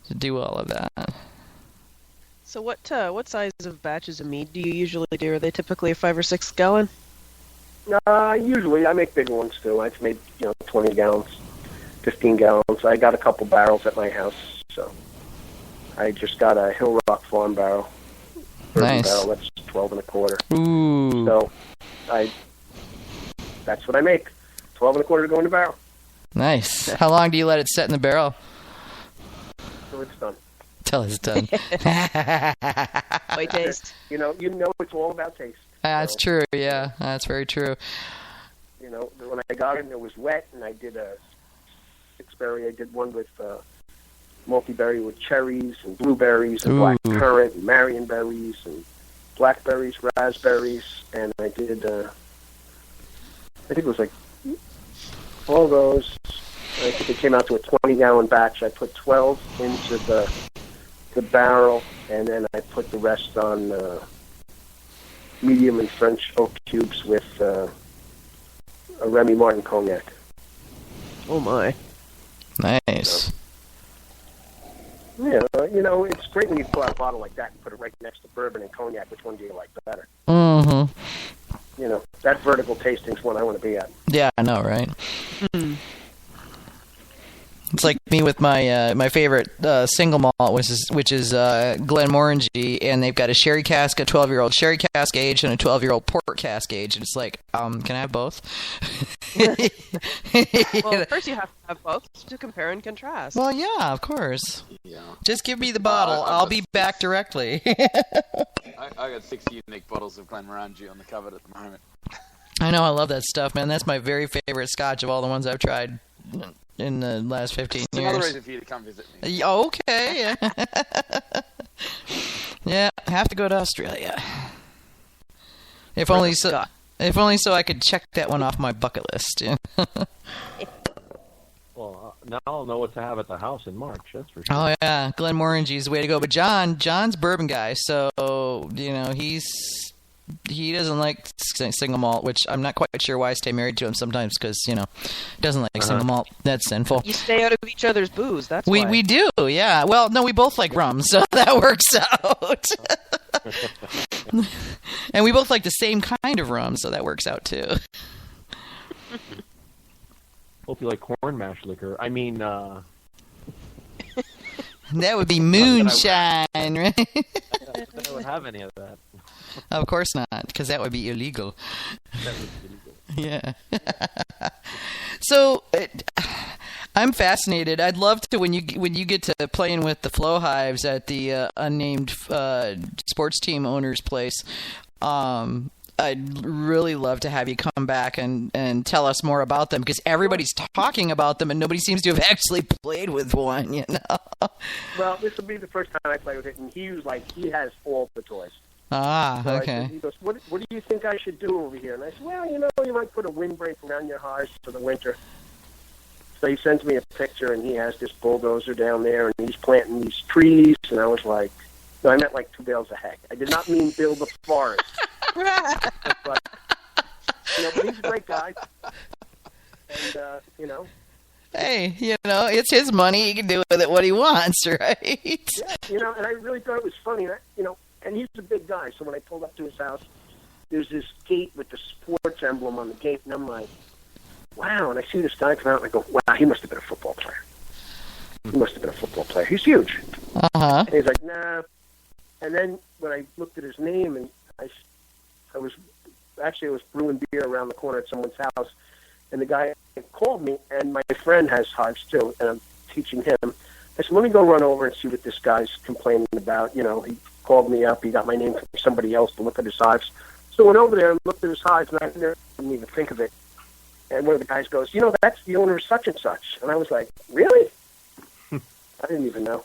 to do all of that. So what size of batches of mead do you usually do? Are they typically a 5 or 6 gallon? Usually I make bigger ones too. I've made 20 gallons, 15 gallons. I got a couple barrels at my house, so I just got a Hill Rock Farm barrel. Nice. Barrel, that's 12 and a quarter. Ooh. So that's what I make. 12 and a quarter to go in the barrel. Nice. How long do you let it set in the barrel? So it's done. Till it's done. White taste. You know, it's all about taste. That's true. Yeah, that's very true. When I got it was wet, and I did a 6-berry. I did one with multi-berry with cherries and blueberries and black currant and marionberries and blackberries, raspberries, and I did I think it was like all those. I think it came out to a 20-gallon batch. I put 12 into the barrel, and then I put the rest on medium and French oak cubes with a Remy Martin cognac. Oh my! Nice. Yeah, it's great when you pull out a bottle like that and put it right next to bourbon and cognac. Which one do you like better? Mm-hmm. That vertical tasting's one I want to be at. Yeah, I know, right? It's like me with my my favorite single malt, which is Glenmorangie, and they've got a sherry cask, a 12-year-old sherry cask age, and a 12-year-old port cask age. And it's like, can I have both? Well, first you have to have both to compare and contrast. Well, yeah, of course. Yeah. Just give me the bottle. I'll be back directly. I got 6 unique bottles of Glenmorangie on the cupboard at the moment. I know, I love that stuff, man. That's my very favorite scotch of all the ones I've tried in the last 15 It's years. another reason for you to come visit me. Okay. Yeah, I have to go to Australia. If only so I could check that one off my bucket list. Yeah. Well, now I'll know what to have at the house in March. That's for sure. Oh yeah, Glenmorangie's the way to go. But John's bourbon guy, so he doesn't like single malt, which I'm not quite sure why I stay married to him sometimes, because he doesn't like single malt. That's sinful. You stay out of each other's booze. That's why. We do, yeah. Well, no, we both like rum, so that works out. And we both like the same kind of rum, so that works out too. Hope you like corn mash liquor. I mean, That would be moonshine, right? I don't have any of that. Of course not, because that would be illegal. That would be illegal. Yeah. So I'm fascinated. I'd love to when you get to playing with the flow hives at the unnamed sports team owner's place. I'd really love to have you come back and tell us more about them, because everybody's talking about them and nobody seems to have actually played with one. Well, this will be the first time I play with it, and he has all the toys. Ah, So okay. he goes, what do you think I should do over here? And I said, well, you might put a windbreak around your hives for the winter. So he sends me a picture, and he has this bulldozer down there, and he's planting these trees. And I was like, no, I meant like 2 bales of hay. I did not mean build a forest. But, but he's a great guy. And, Hey, it's his money. He can do with it what he wants, right? Yeah, and I really thought it was funny, and he's a big guy, so when I pulled up to his house, there's this gate with the sports emblem on the gate, and I'm like, wow, and I see this guy come out, and I go, wow, he must have been a football player. He's huge. Uh-huh. And he's like, nah. And then when I looked at his name, and I was brewing beer around the corner at someone's house, and the guy called me, and my friend has hives too, and I'm teaching him. I said, let me go run over and see what this guy's complaining about. He called me up. He got my name from somebody else to look at his hives. So I went over there and looked at his hives, and I didn't even think of it. And one of the guys goes, that's the owner of such and such. And I was like, really? I didn't even know.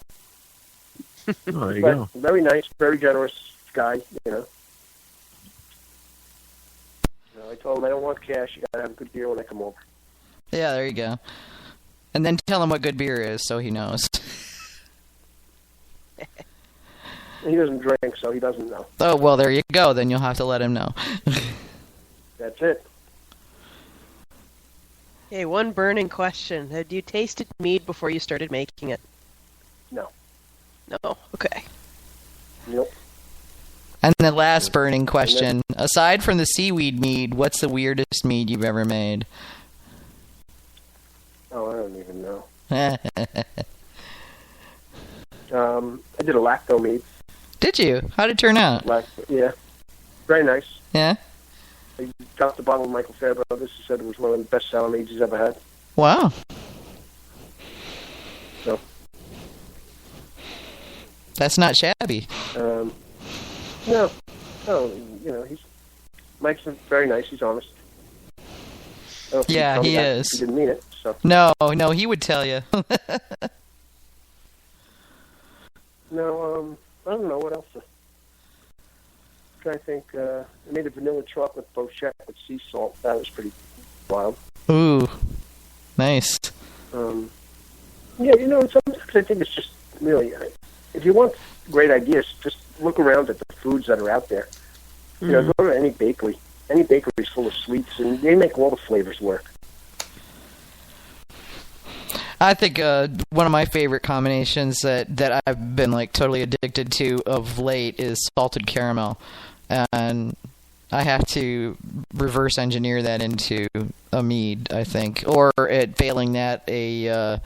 Oh, there you But go. very nice, very generous guy, I told him I don't want cash. You got to have a good beer when I come over. Yeah, there you go. And then tell him what good beer is so he knows. He doesn't drink, so he doesn't know. Oh, well, there you go. Then you'll have to let him know. That's it. Okay, one burning question. Had you tasted mead before you started making it? No. No? Okay. Nope. And the last burning question. Aside from the seaweed mead, what's the weirdest mead you've ever made? Oh, I don't even know. I did a lacto mead. Did you? How'd it turn out? Yeah. Very nice. Yeah? I got the bottle with Michael Fairbrother. He said it was one of the best selling meads he's ever had. Wow. So. That's not shabby. No, Mike's very nice. He's honest. Yeah, he is. He didn't mean it. So. No, he would tell you. No, I don't know what else. I'm trying to think. I made a vanilla chocolate brochette with sea salt. That was pretty wild. Ooh, nice. Yeah, sometimes I think it's just really, if you want great ideas, just look around at the foods that are out there. Go to any bakery. Any bakery's full of sweets, and they make all the flavors work. I think one of my favorite combinations that I've been like totally addicted to of late is salted caramel, and I have to reverse engineer that into a mead, I think, or failing that a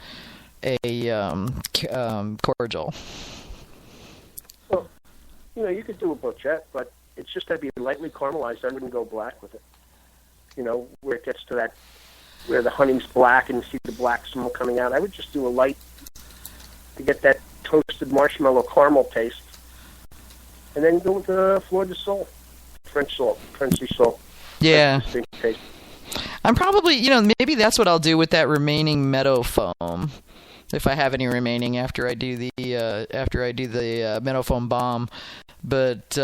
cordial. Well, you could do a brochette, but it's just got to be lightly caramelized. I wouldn't go black with it. Where it gets to that, where the honey's black and you see the black smoke coming out. I would just do a light to get that toasted marshmallow caramel taste. And then go with the fleur de salt, French salt, Frenchy salt. Yeah. Taste. I'm probably, maybe that's what I'll do with that remaining meadow foam. If I have any remaining after I do the meadow foam bomb. But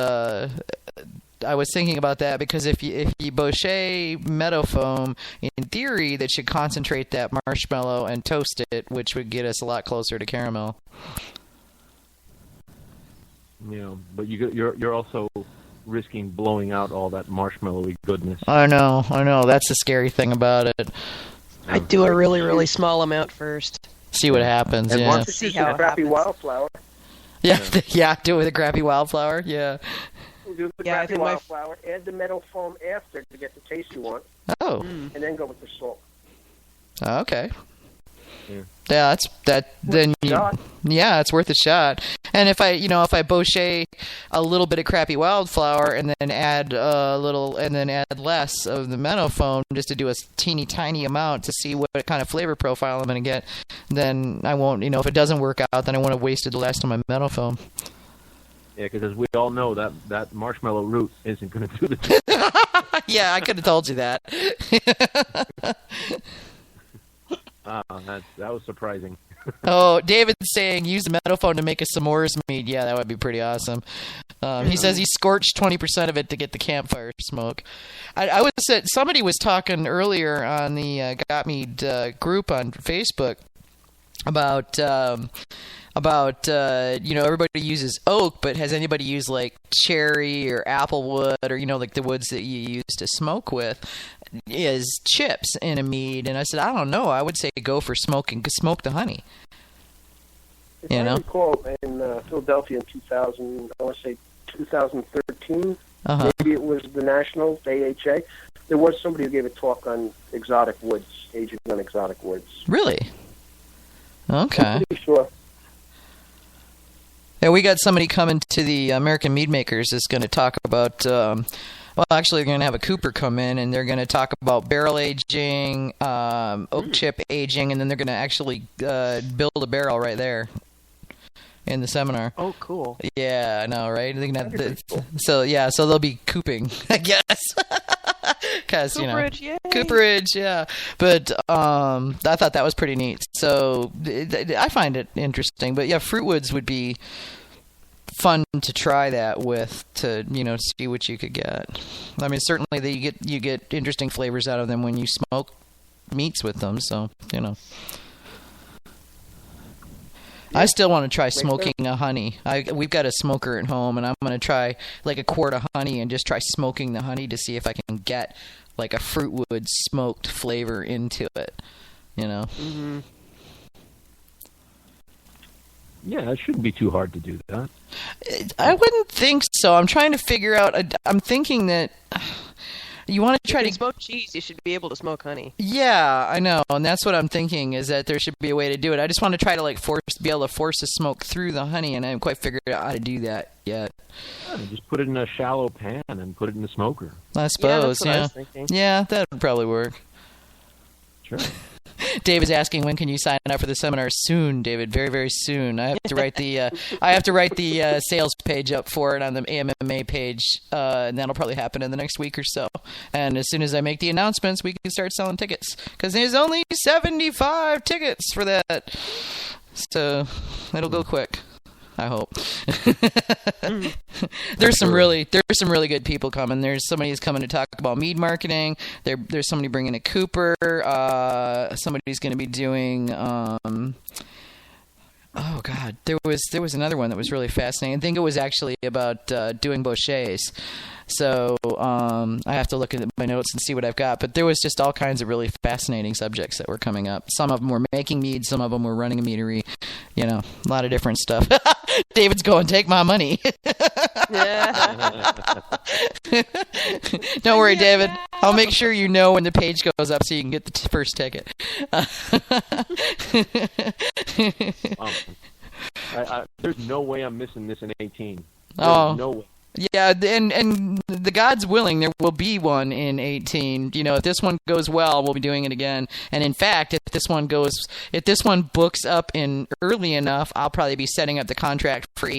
I was thinking about that because if you bochet meadow foam, in theory that should concentrate that marshmallow and toast it, which would get us a lot closer to caramel. But you're also risking blowing out all that marshmallowy goodness. I know. That's the scary thing about it. I do a really, really small amount first. See what happens. And yeah. once it's using a crappy wildflower. Yeah, do it with a crappy wildflower. Yeah. Do the crappy wildflower. Add the meadow foam after to get the taste you want. Oh. And then go with the salt. Okay. Yeah, it's worth a shot. And if I bochet a little bit of crappy wildflower and then add less of the meadow foam just to do a teeny tiny amount to see what kind of flavor profile I'm going to get, then I won't, if it doesn't work out, then I won't have wasted the last of my meadow foam. Yeah, because as we all know, that marshmallow root isn't going to do the trick. Yeah, I could have told you that. That was surprising. Oh, David's saying use the meadow foam to make a s'mores mead. Yeah, that would be pretty awesome. He says he scorched 20% of it to get the campfire smoke. Somebody was talking earlier on the Got Mead group on Facebook about everybody uses oak, but has anybody used like cherry or applewood or like the woods that you use to smoke with is chips in a mead? And I said, I don't know. I would say go for smoke the honey. If I recall in Philadelphia in 2013, maybe it was the National AHA. There was somebody who gave a talk on exotic woods, aging on exotic woods. Really? Okay. I'm pretty sure. Yeah, we got somebody coming to the American Mead Makers that's going to talk about. Actually, they're going to have a Cooper come in, and they're going to talk about barrel aging, oak chip aging, and then they're going to actually build a barrel right there in the seminar. Oh, cool. Yeah, I know, right? Cool. So they'll be cooping, I guess. Because Cooperage, yeah. But I thought that was pretty neat. So I find it interesting. But yeah, Fruitwoods would be fun to try that with, to see what you could get. I mean, certainly you get interesting flavors out of them when you smoke meats with them. So I still want to try smoking a honey. We've got a smoker at home, and I'm going to try like a quart of honey and just try smoking the honey to see if I can get like a Fruitwood smoked flavor into it. Mm-hmm. Yeah, it shouldn't be too hard to do that. I wouldn't think so. I'm trying to figure out. I'm thinking that you want to try to smoke cheese. You should be able to smoke honey. Yeah, I know, and that's what I'm thinking, is that there should be a way to do it. I just want to try to be able to force the smoke through the honey, and I haven't quite figured out how to do that yet. Yeah, just put it in a shallow pan and put it in the smoker. I suppose. Yeah, that's what I was thinking. Yeah, that would probably work. Sure. David's asking, when can you sign up for the seminar? Soon, David. Very, very soon. I have to write the sales page up for it on the AMMA page, and that'll probably happen in the next week or so. And as soon as I make the announcements, we can start selling tickets, because there's only 75 tickets for that, so it'll go quick. I hope. There's some really good people coming. There's somebody who's coming to talk about mead marketing. There's somebody bringing a cooper. Somebody's going to be doing. Oh God, there was another one that was really fascinating. I think it was actually about doing bouchées. So I have to look at my notes and see what I've got. But there was just all kinds of really fascinating subjects that were coming up. Some of them were making mead. Some of them were running a meadery. You know, a lot of different stuff. David's going, take my money. Don't worry, David. I'll make sure you know when the page goes up so you can get the first ticket. There's no way I'm missing this in 18. There's no way. Yeah, and the God's willing, there will be one in 18. You know, if this one goes well, we'll be doing it again. And in fact, if this one books up in early enough, I'll probably be setting up the contract for